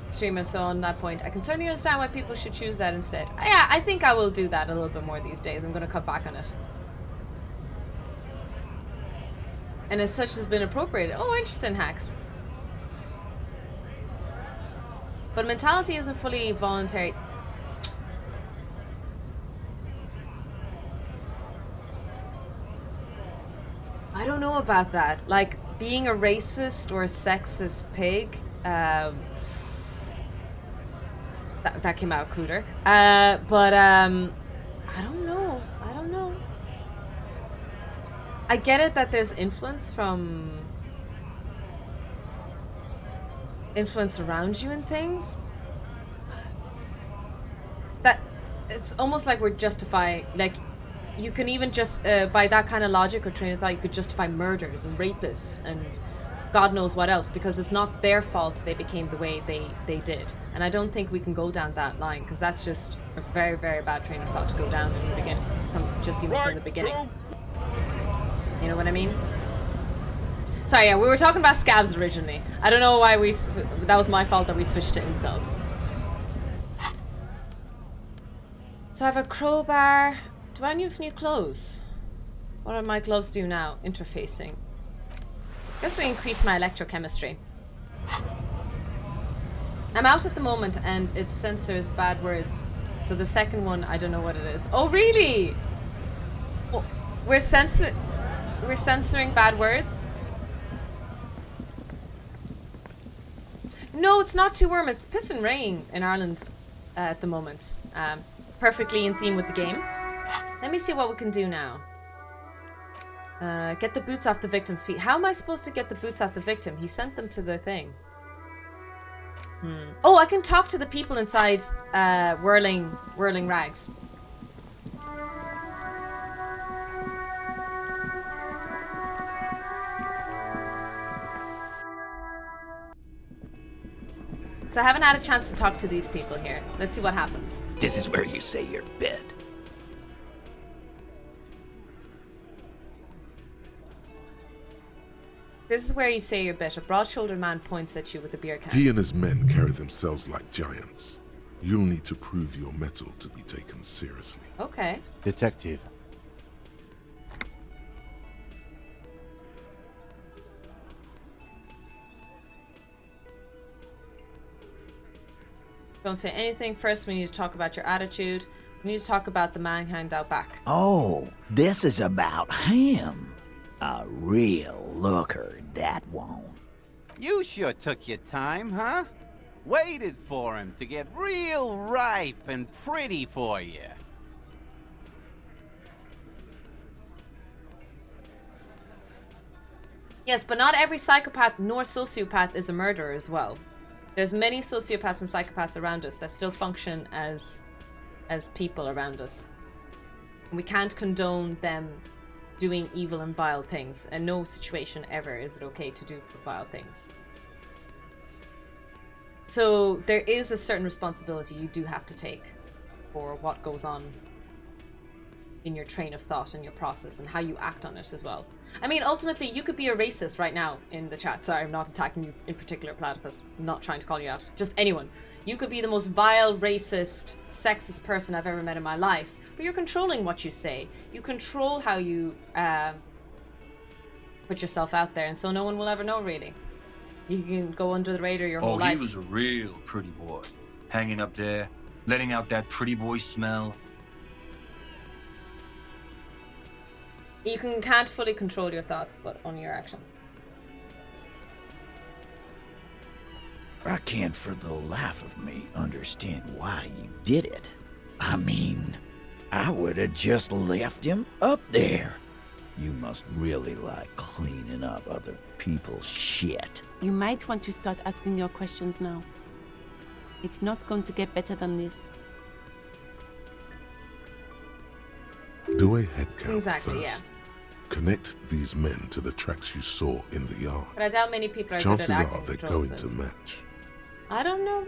Streamer, so on that point, I can certainly understand why people should choose that instead. Yeah, I think I will do that a little bit more these days. I'm going to cut back on it. And as such has been appropriated. Oh, interesting, Hacks. But mentality isn't fully voluntary. I don't know about that. Like, being a racist or a sexist pig, that came out cruder. But I don't know. I don't know. I get it that there's influence around you and things. That it's almost like we're justifying, like, you can even just by that kind of logic or train of thought, you could justify murders and rapists and God knows what else, because it's not their fault they became the way they did. And I don't think we can go down that line, because that's just a very, very bad train of thought to go down in the beginning, from the beginning. You know what I mean? Sorry, yeah, we were talking about scabs originally. I don't know why that was my fault that we switched to incels. So I have a crowbar. Do I need new clothes? What do my gloves do now? Interfacing. Guess we increase my electrochemistry. I'm out at the moment and it censors bad words. So the second one, I don't know what it is. Oh, really? Oh, we're censoring bad words? No, it's not too warm. It's piss and rain in Ireland at the moment. Perfectly in theme with the game. Let me see what we can do now. Get the boots off the victim's feet. How am I supposed to get the boots off the victim? He sent them to the thing. Oh, I can talk to the people inside whirling rags. So I haven't had a chance to talk to these people here. Let's see what happens. This is where you say your bit. This is where you say your bit. A broad-shouldered man points at you with a beer can. He and his men carry themselves like giants. You'll need to prove your mettle to be taken seriously. Okay. Detective. Don't say anything. First, we need to talk about your attitude. We need to talk about the mankind out back. Oh, this is about him. A real looker, that won't. You sure took your time, huh? Waited for him to get real ripe and pretty for you. Yes, but not every psychopath nor sociopath is a murderer as well. There's many sociopaths and psychopaths around us that still function as people around us. And we can't condone them doing evil and vile things. In no situation ever is it okay to do those vile things. So there is a certain responsibility you do have to take for what goes on in your train of thought and your process and how you act on it as well. I mean, ultimately, you could be a racist right now in the chat. Sorry, I'm not attacking you in particular, Platypus. I'm not trying to call you out. Just anyone. You could be the most vile, racist, sexist person I've ever met in my life, but you're controlling what you say. You control how you put yourself out there, and so no one will ever know, really. You can go under the radar your whole life. Oh, he was a real pretty boy. Hanging up there, letting out that pretty boy smell. You can't fully control your thoughts, but only your actions. I can't for the life of me understand why you did it. I mean, I would have just left him up there. You must really like cleaning up other people's shit. You might want to start asking your questions now. It's not going to get better than this. Do a head count Exactly, first. Connect these men to the tracks you saw in the yard. But I doubt many people are Chances good at are acting they're controls going to this. match. I don't know.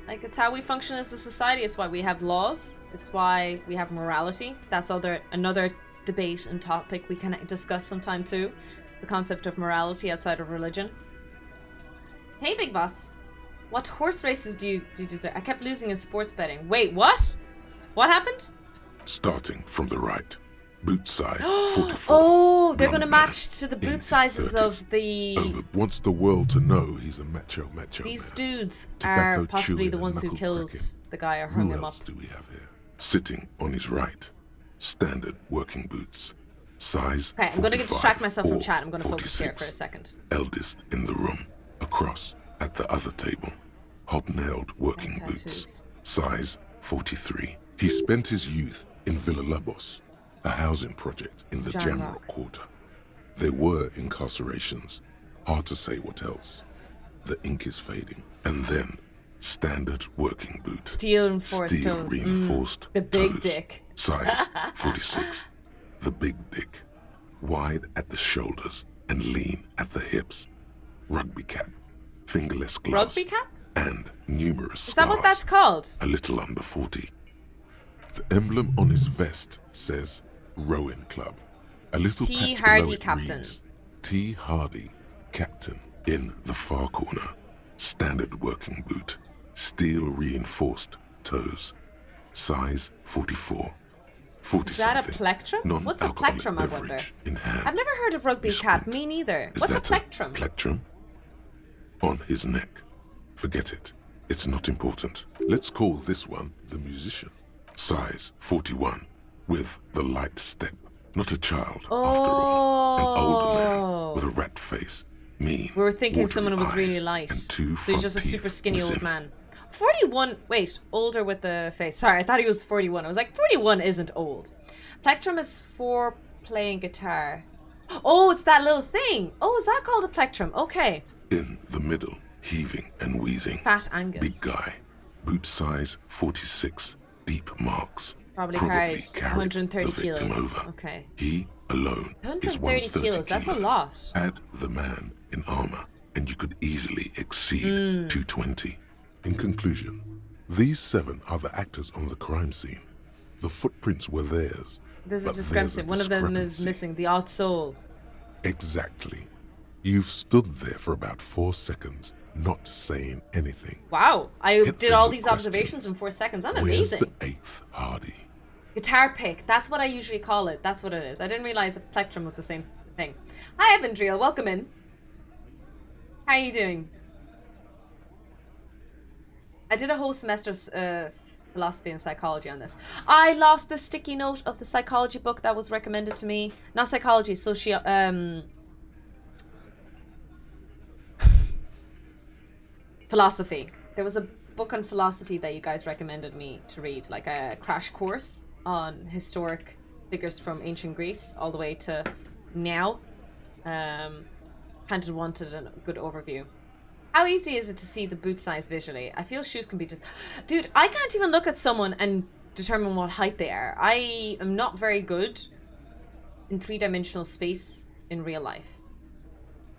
Like, it's how we function as a society. It's why we have laws. It's why we have morality. That's another debate and topic we can discuss sometime too. The concept of morality outside of religion. Hey, Big Boss. What horse races do you deserve? I kept losing in sports betting. Wait, what? What happened? Starting from the right. Boot size 44. Oh, they're going to Blonde match to the man in boot sizes 30s. of the... Wants the world to know he's a macho These man. dudes Tobacco are possibly chewing the and ones who knuckle killed cracking. the guy or hung Who him up. else do we have here? Sitting on his right. Standard working boots. Size Okay, I'm going to 45 distract myself from or chat. I'm going to focus here 46. for a second. Eldest in the room. Across at the other table. Hobnailed working boots. Size 43. He spent his youth in Villa Labos, a housing project in the Jamrock. Jamrock quarter. There were incarcerations. Hard to say what else. The ink is fading. And then, standard working boot. Steel reinforced Steel toes. reinforced The big toes. dick. Size 46. The big dick. Wide at the shoulders and lean at the hips. Rugby cap. Fingerless gloves. Rugby cap? And numerous Is that what scars. that's called? A little under 40. The emblem on his vest says Rowing Club. A little T. patch Hardy below it Captain. reads, T. Hardy, Captain. In the far corner, standard working boot, steel reinforced toes, size 44. 40 Is that a something. plectrum? What's a Non-alcoholic plectrum, I wonder? beverage in hand. I've never heard of rugby cap. Me neither. Is What's a that plectrum? Plectrum? On his neck. Forget it. It's not important. Let's call this one the musician. Size 41, with the light step. Not a child, after all. An older man with a rat face. Mean. We were thinking watery someone was really eyes, light. and two So he's front just a teeth super skinny old missing. man. 41. Wait, older with the face. Sorry, I thought he was 41. I was like, 41 isn't old. Plectrum is for playing guitar. Oh, it's that little thing. Oh, is that called a plectrum? Okay. In the middle, heaving and wheezing. Fat Angus. Big guy. Boot size 46. Deep marks. Probably carried carried 130 the victim kilos. over. Okay. He alone is 130 130 kilos. That's a lot. Add the man in armor, and you could easily exceed 220. In conclusion, these 7 are the actors on the crime scene. The footprints were theirs. There's a but discrepancy. One of them is discrepancy. missing. The odd soul. Exactly. You've stood there for about 4 seconds, not saying anything. Wow. I Hit did them all with these observations in 4 seconds. I'm Where's amazing. the 8th Hardy? Guitar pick. That's what I usually call it. That's what it is. I didn't realize a plectrum was the same thing. Hi, Evandriel. Welcome in. How are you doing? I did a whole semester of philosophy and psychology on this. I lost the sticky note of the psychology book that was recommended to me. Not psychology, philosophy. There was a book on philosophy that you guys recommended me to read, like a crash course on historic figures from ancient Greece all the way to now. Kind of wanted a good overview. How easy is it to see the boot size visually? I feel shoes can be just... Dude, I can't even look at someone and determine what height they are. I am not very good in 3-dimensional space in real life.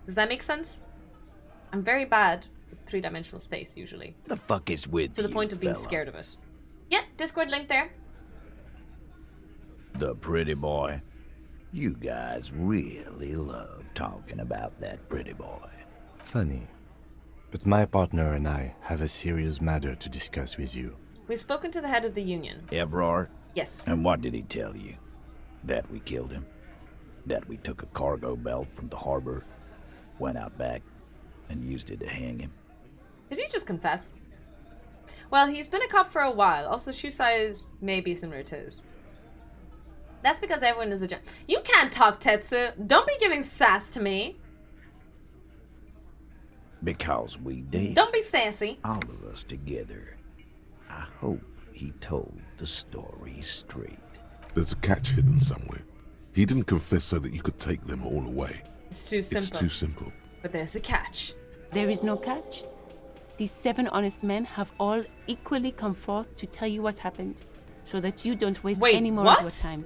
Does that make sense? I'm very bad with 3-dimensional space, usually. The fuck is with To the you, point of being fella? scared of it. Yeah, Discord link there. The pretty boy. You guys really love talking about that pretty boy. Funny. But my partner and I have a serious matter to discuss with you. We've spoken to the head of the union. Evrard? Yes. And what did he tell you? That we killed him? That we took a cargo belt from the harbor, went out back, and used it to hang him? Did he just confess? Well, he's been a cop for a while. Also, shoe size may be similar to his. That's because everyone is a gent. You can't talk, Tetsu. Don't be giving sass to me. Because we did. Don't be sassy. All of us together. I hope he told the story straight. There's a catch hidden somewhere. He didn't confess so that you could take them all away. It's too simple. It's too simple. But there's a catch. There is no catch. These 7 honest men have all equally come forth to tell you what happened, so that you don't waste Wait, any more what? of your time.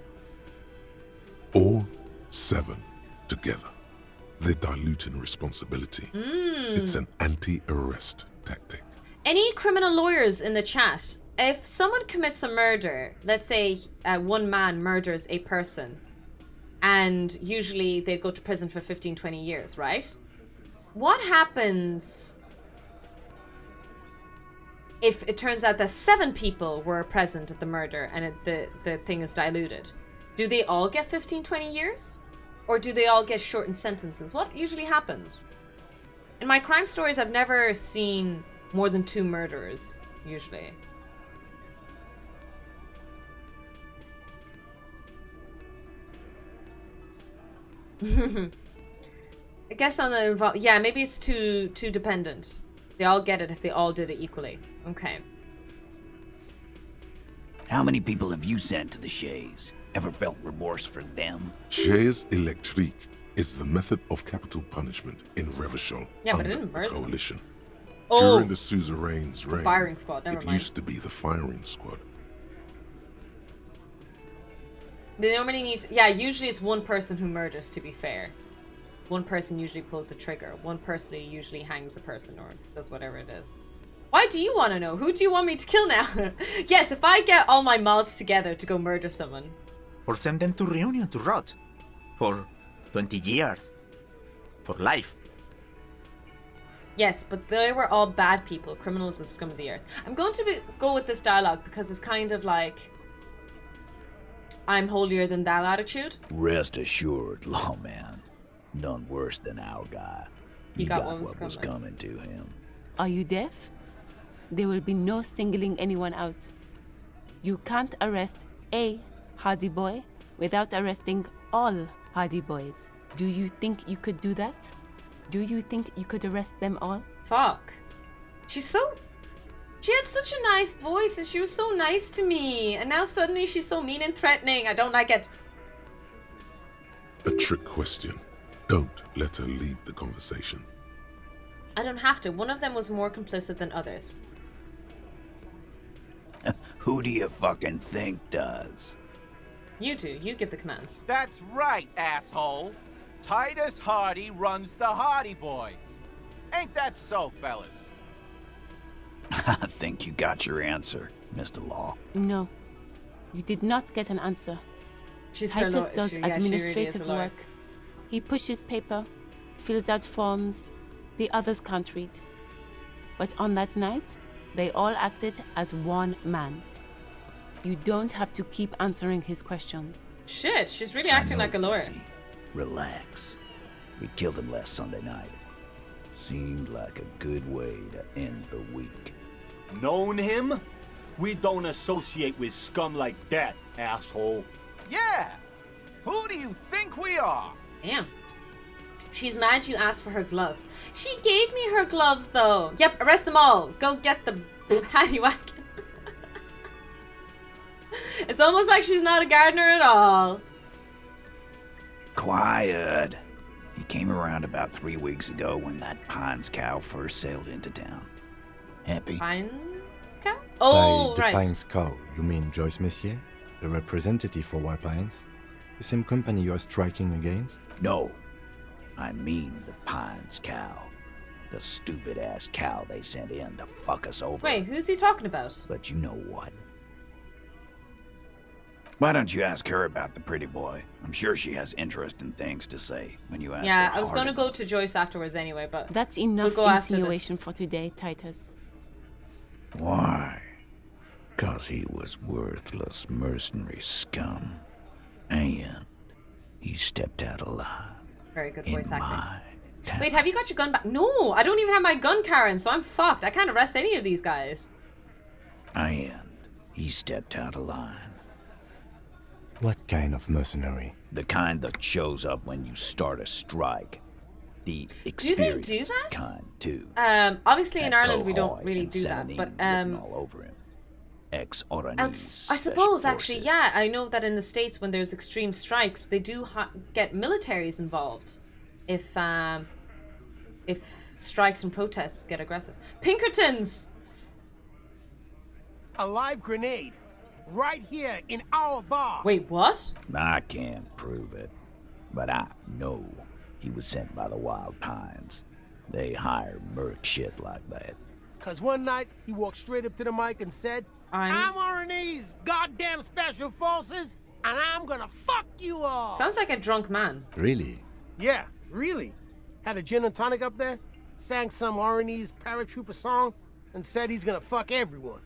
All 7 together. They're diluting responsibility. It's an anti-arrest tactic. Any criminal lawyers in the chat? If someone commits a murder, let's say one man murders a person, and usually they go to prison for 15, 20 years, right? What happens if it turns out that 7 people were present at the murder and the thing is diluted? Do they all get 15, 20 years? Or do they all get shortened sentences? What usually happens? In my crime stories, I've never seen more than 2 murderers, usually. I guess on the yeah, maybe it's too dependent. They all get it if they all did it equally. Okay. How many people have you sent to the Shays? Ever felt remorse for them? Chaise électrique is the method of capital punishment in Revachol Yeah, but it under didn't the murder them. coalition. Oh, During the suzerain's it's a reign, firing squad, never it mind. used to be the firing squad. They normally need... Yeah, usually it's one person who murders, to be fair. One person usually pulls the trigger. One person usually hangs a person or does whatever it is. Why do you want to know? Who do you want me to kill now? Yes, if I get all my mods together to go murder someone. Or send them to Reunion to rot. For 20 years. For life. Yes, but they were all bad people. Criminals, the scum of the earth. I'm going to go with this dialogue because it's kind of like... I'm holier than thou attitude. Rest assured, lawman. None worse than our guy. He got what was coming to him. Are you deaf? There will be no singling anyone out. You can't arrest a Hardy boy without arresting all Hardy boys. Do you think you could do that? Do you think you could arrest them all? Fuck. She had such a nice voice and she was so nice to me. And now suddenly she's so mean and threatening. I don't like it. A trick question. Don't let her lead the conversation. I don't have to. One of them was more complicit than others. Who do you fucking think does? You do. You give the commands. That's right, asshole. Titus Hardy runs the Hardy Boys. Ain't that so, fellas? I think you got your answer, Mr. Law. No. You did not get an answer. Titus does administrative work. He pushes paper, fills out forms. The others can't read. But on that night, they all acted as one man. You don't have to keep answering his questions. Shit, she's really acting like a lawyer. Lizzie. Relax. We killed him last Sunday night. Seemed like a good way to end the week. Known him? We don't associate with scum like that, asshole. Yeah! Who do you think we are? Damn. She's mad you asked for her gloves. She gave me her gloves though. Yep, arrest them all. Go get the paddy wagon. It's almost like she's not a gardener at all. Quiet. He came around about 3 weeks ago when that Pines cow first sailed into town. Happy? Pines cow? Oh, By right. the Pines cow, you mean Joyce Messier? The representative for White Pines? The same company you are striking against? No. I mean the Pines cow. The stupid-ass cow they sent in to fuck us over. Wait, who's he talking about? But you know what? Why don't you ask her about the pretty boy? I'm sure she has interesting things to say when you ask her. Yeah, I was going to go to Joyce afterwards anyway, but that's enough we'll go after insinuation for today, Titus. Why? 'Cause he was worthless mercenary scum. And he stepped out alive. Very good voice acting. Wait, have you got your gun back? No, I don't even have my gun, Karen, so I'm fucked. I can't arrest any of these guys. And he stepped out of line. What kind of mercenary? The kind that shows up when you start a strike. The Do they experienced do that? kind, too. Obviously in That Ireland we don't Ahoy really and do that, Seminine but written all over him. I suppose actually, yeah, I know that in the States when there's extreme strikes, they do get militaries involved if strikes and protests get aggressive. Pinkertons! A live grenade. Right here in our bar. Wait, what? I can't prove it, but I know he was sent by the Wild Pines. They hire merc shit like that. 'Cause one night he walked straight up to the mic and said, I'm RNE's goddamn special forces, and I'm gonna fuck you all. Sounds like a drunk man. Really? Yeah, really. Had a gin and tonic up there, sang some RNE's paratrooper song, and said he's gonna fuck everyone.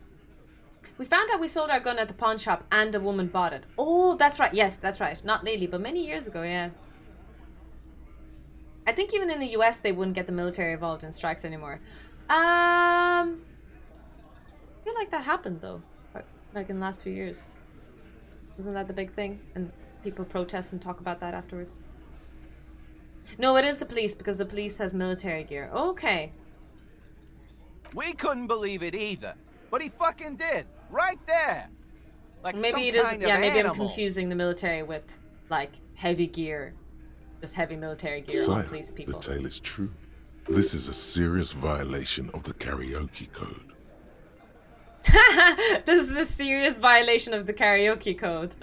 We found out we sold our gun at the pawn shop and a woman bought it. Oh, that's right. Yes, that's right. Not lately, but many years ago, yeah. I think even in the US they wouldn't get the military involved in strikes anymore. I feel like that happened though, like in the last few years. Wasn't that the big thing? And people protest and talk about that afterwards. No, it is the police because the police has military gear. Okay. We couldn't believe it either, but he fucking did, right there. Like Maybe some it is. kind Yeah, of maybe animal. I'm confusing the military with like heavy gear, just heavy military gear on Sire, police the people. tale is true. This is a serious violation of the karaoke code. This is a serious violation of the karaoke code.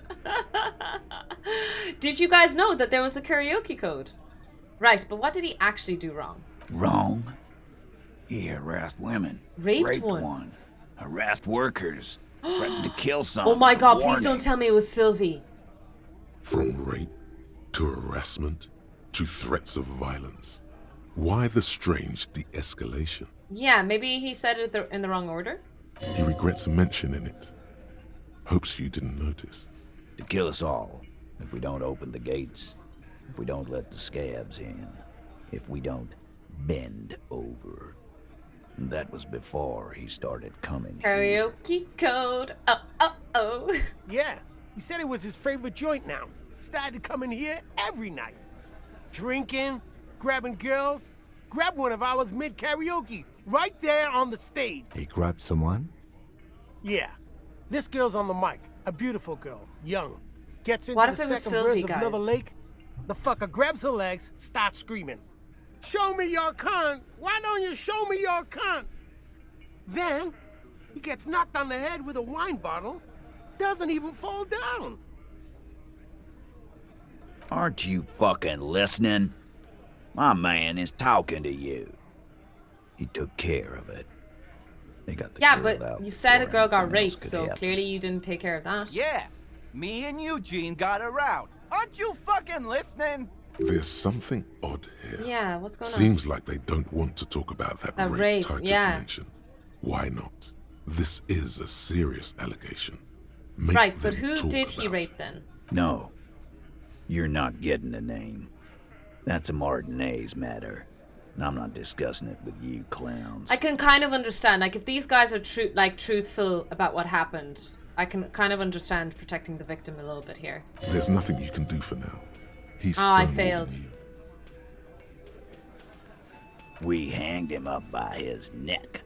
Did you guys know that there was a karaoke code? Right, but what did he actually do wrong? Wrong? He harassed women. Raped one. Harassed workers. Threatened to kill some. Oh my god, Warning. please don't tell me it was Sylvie. From rape to harassment to threats of violence. Why the strange de-escalation? Yeah, maybe he said it in the wrong order. He regrets mentioning it. Hopes you didn't notice. To kill us all if we don't open the gates, if we don't let the scabs in, if we don't bend over. And that was before he started coming here. Karaoke code. Oh. Yeah, he said it was his favorite joint now. Started coming here every night. Drinking, grabbing girls. Grabbed one of ours mid-karaoke, right there on the stage. He grabbed someone? Yeah. This girl's on the mic. A beautiful girl. Young. Gets into What if the it was second Sylvie, verse guys? of Liver Lake. The fucker grabs her legs, starts screaming. Show me your cunt! Why don't you show me your cunt? Then, he gets knocked on the head with a wine bottle. Doesn't even fall down. Aren't you fucking listening? My man is talking to you. He took care of it. They got the Yeah, girl but out you said a before girl got anything else raped, could so happen. clearly you didn't take care of that. Yeah, me and Eugene got her out. Aren't you fucking listening? There's something odd here. Yeah, what's going on? Seems like they don't want to talk about that A rape rape, Titus yeah. mentioned. Why not? This is a serious allegation. Make Right, but them who talk did he about rape then? No. You're not getting the name. That's a Martinez matter. And I'm not discussing it with you clowns. I can kind of understand, like, if these guys are truthful about what happened, I can kind of understand protecting the victim a little bit here. There's nothing you can do for now. He's I stonewalling failed. you. We hanged him up by his neck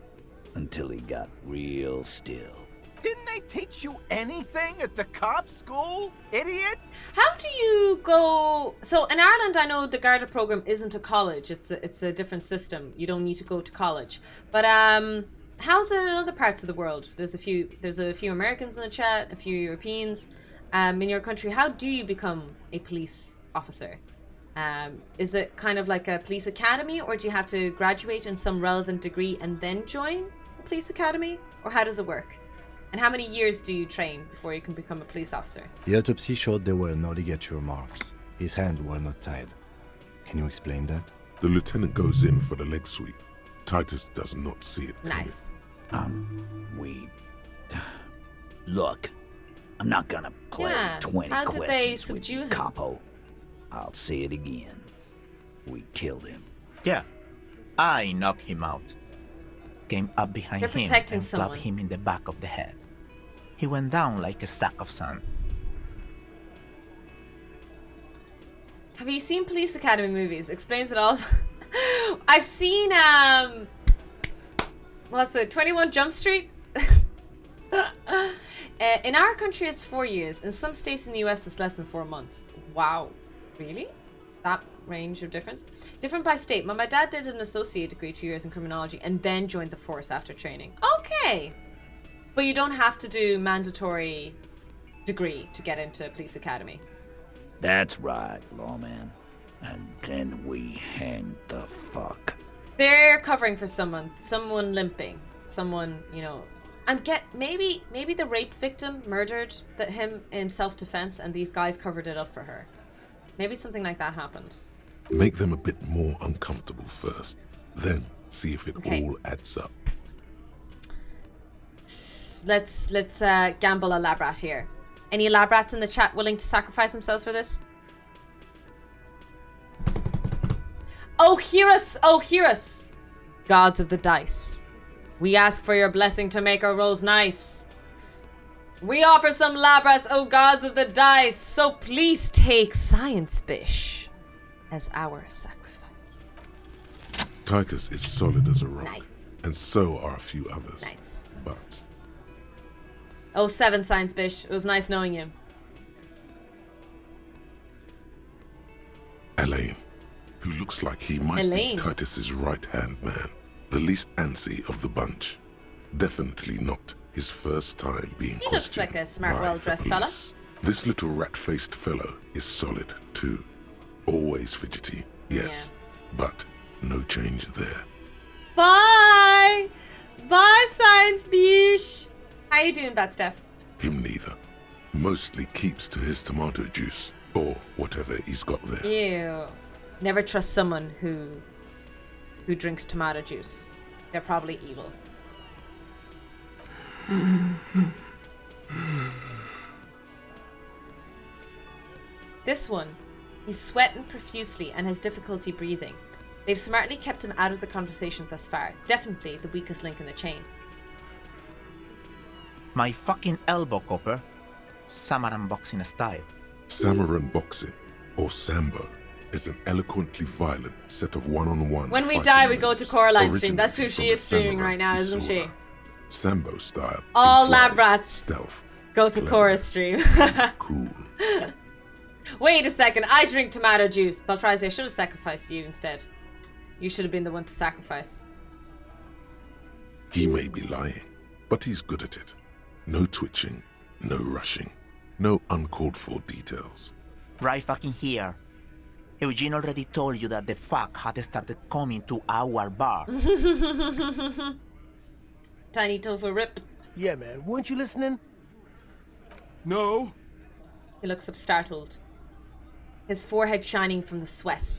until he got real still. Didn't they teach you anything at the cop school, idiot? How do you go... So in Ireland, I know the Garda program isn't a college. It's a different system. You don't need to go to college. But how's it in other parts of the world? There's a few Americans in the chat, a few Europeans. In your country, how do you become a police officer? Is it kind of like a police academy, or do you have to graduate in some relevant degree and then join a police academy? Or how does it work? And how many years do you train before you can become a police officer? The autopsy showed there were no ligature marks. His hands were not tied. Can you explain that? The lieutenant goes in for the leg sweep. Titus does not see it coming. Nice. Look, I'm not gonna play Yeah, 20 how did they questions with subdue you, him? capo. I'll say it again. We killed him. Yeah, I knocked him out. Came up behind They're him protecting and someone. slapped him in the back of the head. He went down like a sack of sand. Have you seen Police Academy movies? Explains it all. I've seen, what's it, 21 Jump Street? In our country, it's 4 years. In some states in the US, it's less than 4 months. Wow. Really? That range of difference? Different by state. My dad did an associate degree, 2 years in criminology, and then joined the force after training. Okay. But you don't have to do mandatory degree to get into police academy. That's right, lawman. And then we hanged the fuck. They're covering for someone limping, someone, you know, and maybe the rape victim murdered him in self-defense, and these guys covered it up for her. Maybe something like that happened. Make them a bit more uncomfortable first. Then see if it Okay. all adds up. Let's gamble a lab rat here. Any lab rats in the chat willing to sacrifice themselves for this? Oh, hear us! Oh, hear us! Gods of the dice. We ask for your blessing to make our rolls nice. We offer some lab rats, oh gods of the dice. So please take Science Bish as our sacrifice. Titus is solid as a rock. Nice. And so are a few others. Nice. But Oh, 7 Science Bish. It was nice knowing you. Elaine, who looks like he might Elaine. be Titus's right-hand man, the least antsy of the bunch. Definitely not his first time being He looks questioned like a smart, by well-dressed the fella. police. This little rat-faced fellow is solid, too. Always fidgety, yes, but no change there. Bye! Bye, Science Bish! How you doing, Bad Steph? Him neither. Mostly keeps to his tomato juice, or whatever he's got there. Ew. Never trust someone who drinks tomato juice. They're probably evil. This one, he's sweating profusely and has difficulty breathing. They've smartly kept him out of the conversation thus far. Definitely the weakest link in the chain. My fucking elbow, Copper. Samaran boxing style. Samaran boxing, or Sambo, is an eloquently violent set of one-on-one. When we fighting die, we go to moves Coraline stream. That's who originating she from is the streaming samurai right now, isn't she? Isura. Sambo style. All implies lab rats stealth, go to Cora's cleverness, stream. cool. Wait a second, I drink tomato juice. Baltrazi, I should have sacrificed you instead. You should have been the one to sacrifice. He may be lying, but he's good at it. No twitching, no rushing, no uncalled for details. Right fucking here. Eugene already told you that the fuck had started coming to our bar. Tiny tofu rip. Yeah, man. Weren't you listening? No. He looks up startled. His forehead shining from the sweat.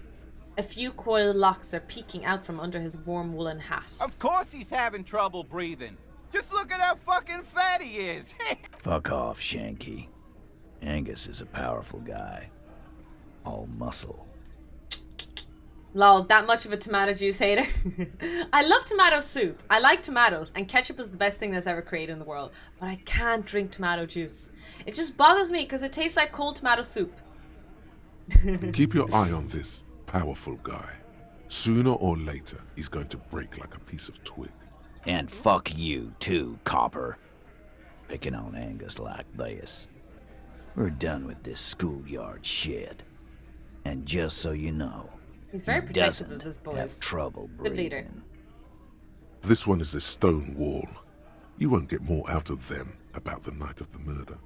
A few coiled locks are peeking out from under his warm woolen hat. Of course he's having trouble breathing. Just look at how fucking fat he is. Fuck off, Shanky. Angus is a powerful guy. All muscle. Lol, that much of a tomato juice hater? I love tomato soup. I like tomatoes, and ketchup is the best thing that's ever created in the world. But I can't drink tomato juice. It just bothers me because it tastes like cold tomato soup. Keep your eye on this powerful guy. Sooner or later, he's going to break like a piece of twig. And fuck you too, Copper. Picking on Angus like this. We're done with this schoolyard shit. And just so you know, He's very he protective doesn't of his have boys. trouble Good leader. breathing. This one is a stone wall. You won't get more out of them about the night of the murder.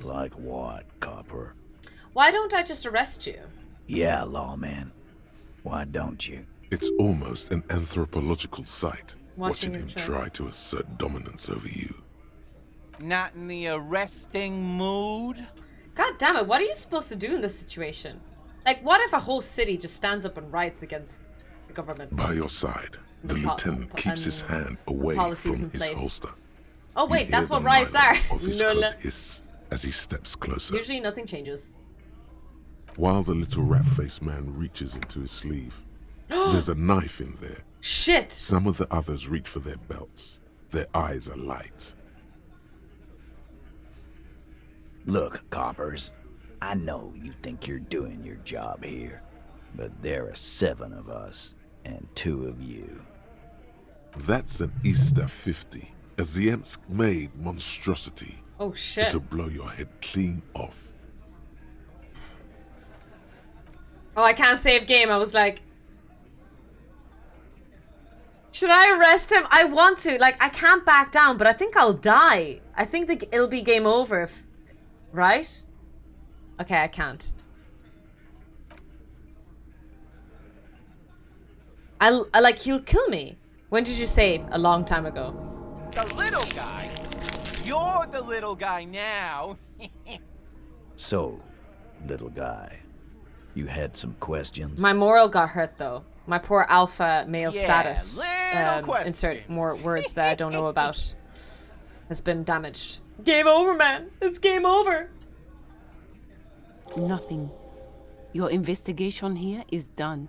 Like what, Copper? Why don't I just arrest you? Yeah, lawman. Why don't you? It's almost an anthropological sight, Watching watching him him try try to assert dominance over you. Not in the arresting mood? God damn it, what are you supposed to do in this situation? Like, what if a whole city just stands up and riots against the government? By your side, the lieutenant keeps his hand away policies from in his place. holster. Oh You wait, hear that's the what riots are. nylon of his Lol. cloak hiss as he steps closer. Usually nothing changes. While the little rat-faced man reaches into his sleeve, there's a knife in there. Shit! Some of the others reach for their belts. Their eyes are light. Look, Coppers, I know you think you're doing your job here, but there are 7 of us and 2 of you. That's an Easter 50, a Ziemsk-made monstrosity. Oh shit. It'll blow your head clean off. Oh, I can't save game. I was like, should I arrest him? I want to. Like, I can't back down, but I think I'll die. I think that it'll be game over if... Right? Okay, I can't. I like, he'll kill me. When did you save? A long time ago. The little guy? You're the little guy now. So, little guy, you had some questions? My moral got hurt, though. My poor alpha male Yeah, status, little insert more words that I don't know about, has been damaged. Game over, man. It's game over. Nothing. Your investigation here is done.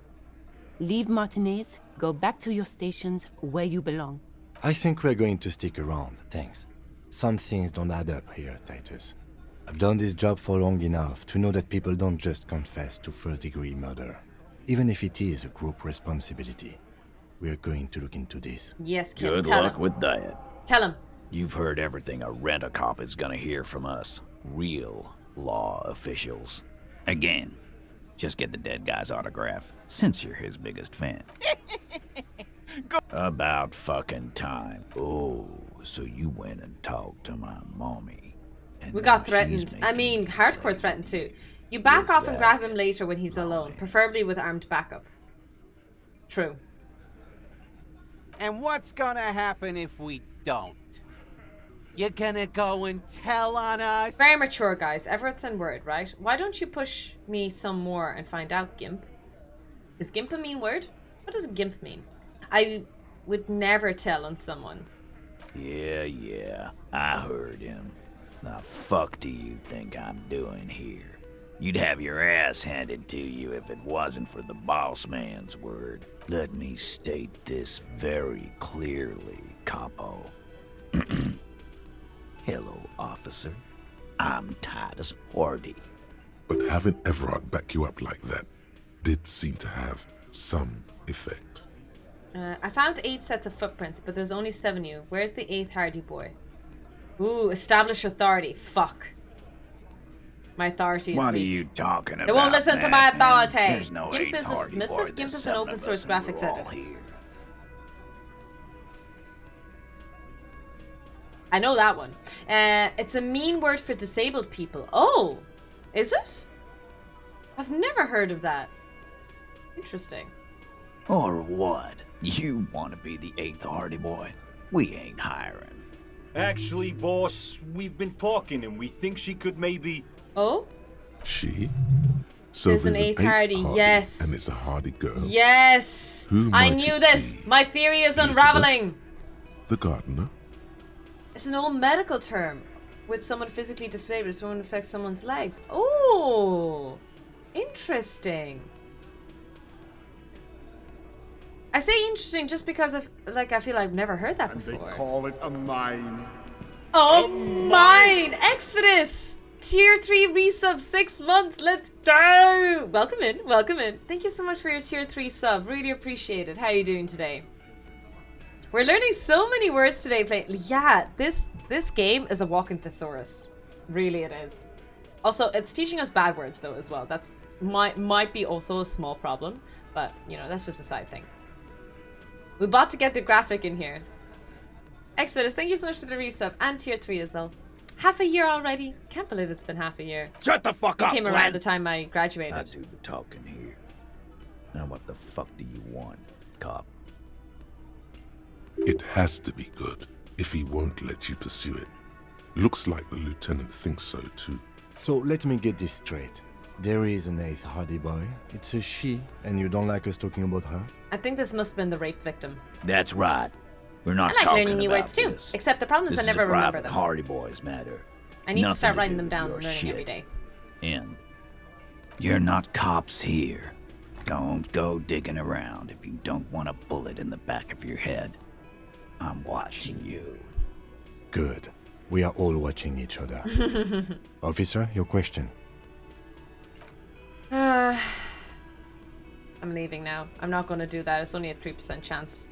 Leave Martinez, go back to your stations where you belong. I think we're going to stick around, thanks. Some things don't add up here, Titus. I've done this job for long enough to know that people don't just confess to first-degree murder. Even if it is a group responsibility. We're going to look into this. Yes, Kim, Good tell luck him. with that. Tell him. You've heard everything a rent-a-cop is gonna hear from us. Real law officials. Again, just get the dead guy's autograph, since you're his biggest fan. About fucking time. Oh, so you went and talked to my mommy. And We now got she's threatened. I mean, hardcore threatened too. You back off and grab him later when he's alone, preferably with armed backup. True. And what's gonna happen if we don't? You're gonna go and tell on us? Very mature, guys. Everett send word, right? Why don't you push me some more and find out, Gimp? Is Gimp a mean word? What does Gimp mean? I would never tell on someone. Yeah, I heard him. The fuck do you think I'm doing here? You'd have your ass handed to you if it wasn't for the boss man's word. Let me state this very clearly, Capo. Hello, officer. I'm Titus Hardy. But having Everard back you up like that did seem to have some effect. I found 8 sets of footprints, but there's only 7 of you. Where's the 8th Hardy boy? Ooh, establish authority. Fuck. My authority is What weak. are you talking about? They won't listen to my authority. There's no GIMP is a Hardy boy. submissive. GIMP There's is an 7 open of source us and graphics we're all editor. here. I know that one. It's a mean word for disabled people. Oh, is it? I've never heard of that. Interesting. Or what? You want to be the 8th Hardy boy? We ain't hiring. Actually, boss, we've been talking and we think she could maybe... Oh? She? So There's an 8th Hardy, yes. And it's a Hardy girl. Yes! Who I might knew it this! be? My theory is Elizabeth? unraveling! The gardener? It's an old medical term. With someone physically disabled, someone affects someone's legs. Oh! Interesting. I say interesting just because of, like, I feel I've never heard that before. They call it a mine. Oh, mine! Exodus! Tier 3 resub, 6 months, let's go! Welcome in, welcome in. Thank you so much for your tier 3 sub, really appreciate it. How are you doing today? We're learning so many words today. Yeah, this game is a walking thesaurus. Really it is. Also, it's teaching us bad words though as well. That's might be also a small problem, but you know, that's just a side thing. We're about to get the graphic in here. Exodus, thank you so much for the resub and tier 3 as well. Half a year already. Can't believe it's been half a year. Shut the fuck up, It came Glenn. around the time I graduated. I do the talking here. Now what the fuck do you want, cop? It has to be good if he won't let you pursue it. Looks like the lieutenant thinks so too. So let me get this straight. There is an 8th Hardy boy. It's a she, and you don't like us talking about her? I think this must have been the rape victim. That's right. We're not I like talking learning new about words too. this. Except the problem is This I never a remember private them. Hardy boys matter. I need to start Nothing writing do them with down your and learning shit. every day. And you're not cops here. Don't go digging around if you don't want a bullet in the back of your head. I'm watching you. Good. We are all watching each other. Officer, your question. I'm leaving now. I'm not going to do that. It's only a 3% chance.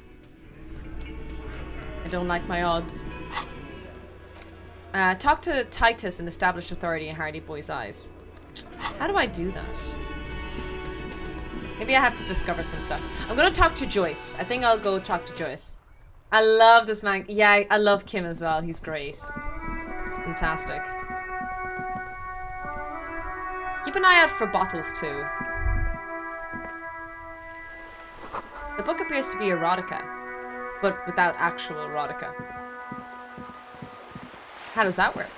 I don't like my odds. Talk to Titus and establish authority in Hardy Boy's eyes. How do I do that? Maybe I have to discover some stuff. I'm going to talk to Joyce. I think I'll go talk to Joyce. I love this man. Yeah, I love Kim as well. He's great. It's fantastic. Keep an eye out for bottles too. The book appears to be erotica, but without actual erotica. How does that work?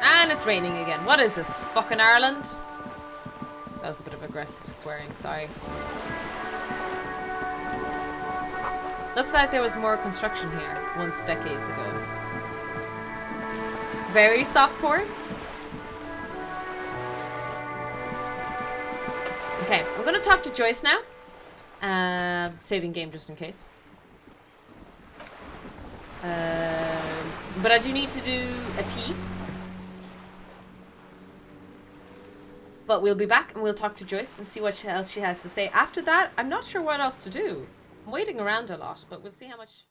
And it's raining again. What is this, fucking Ireland? That was a bit of aggressive swearing, sorry. Looks like there was more construction here once decades ago. Very soft port. Okay, I'm gonna talk to Joyce now. Saving game just in case. But I do need to do a pee. But we'll be back and we'll talk to Joyce and see what else she has to say. After that, I'm not sure what else to do. I'm waiting around a lot, but we'll see how much...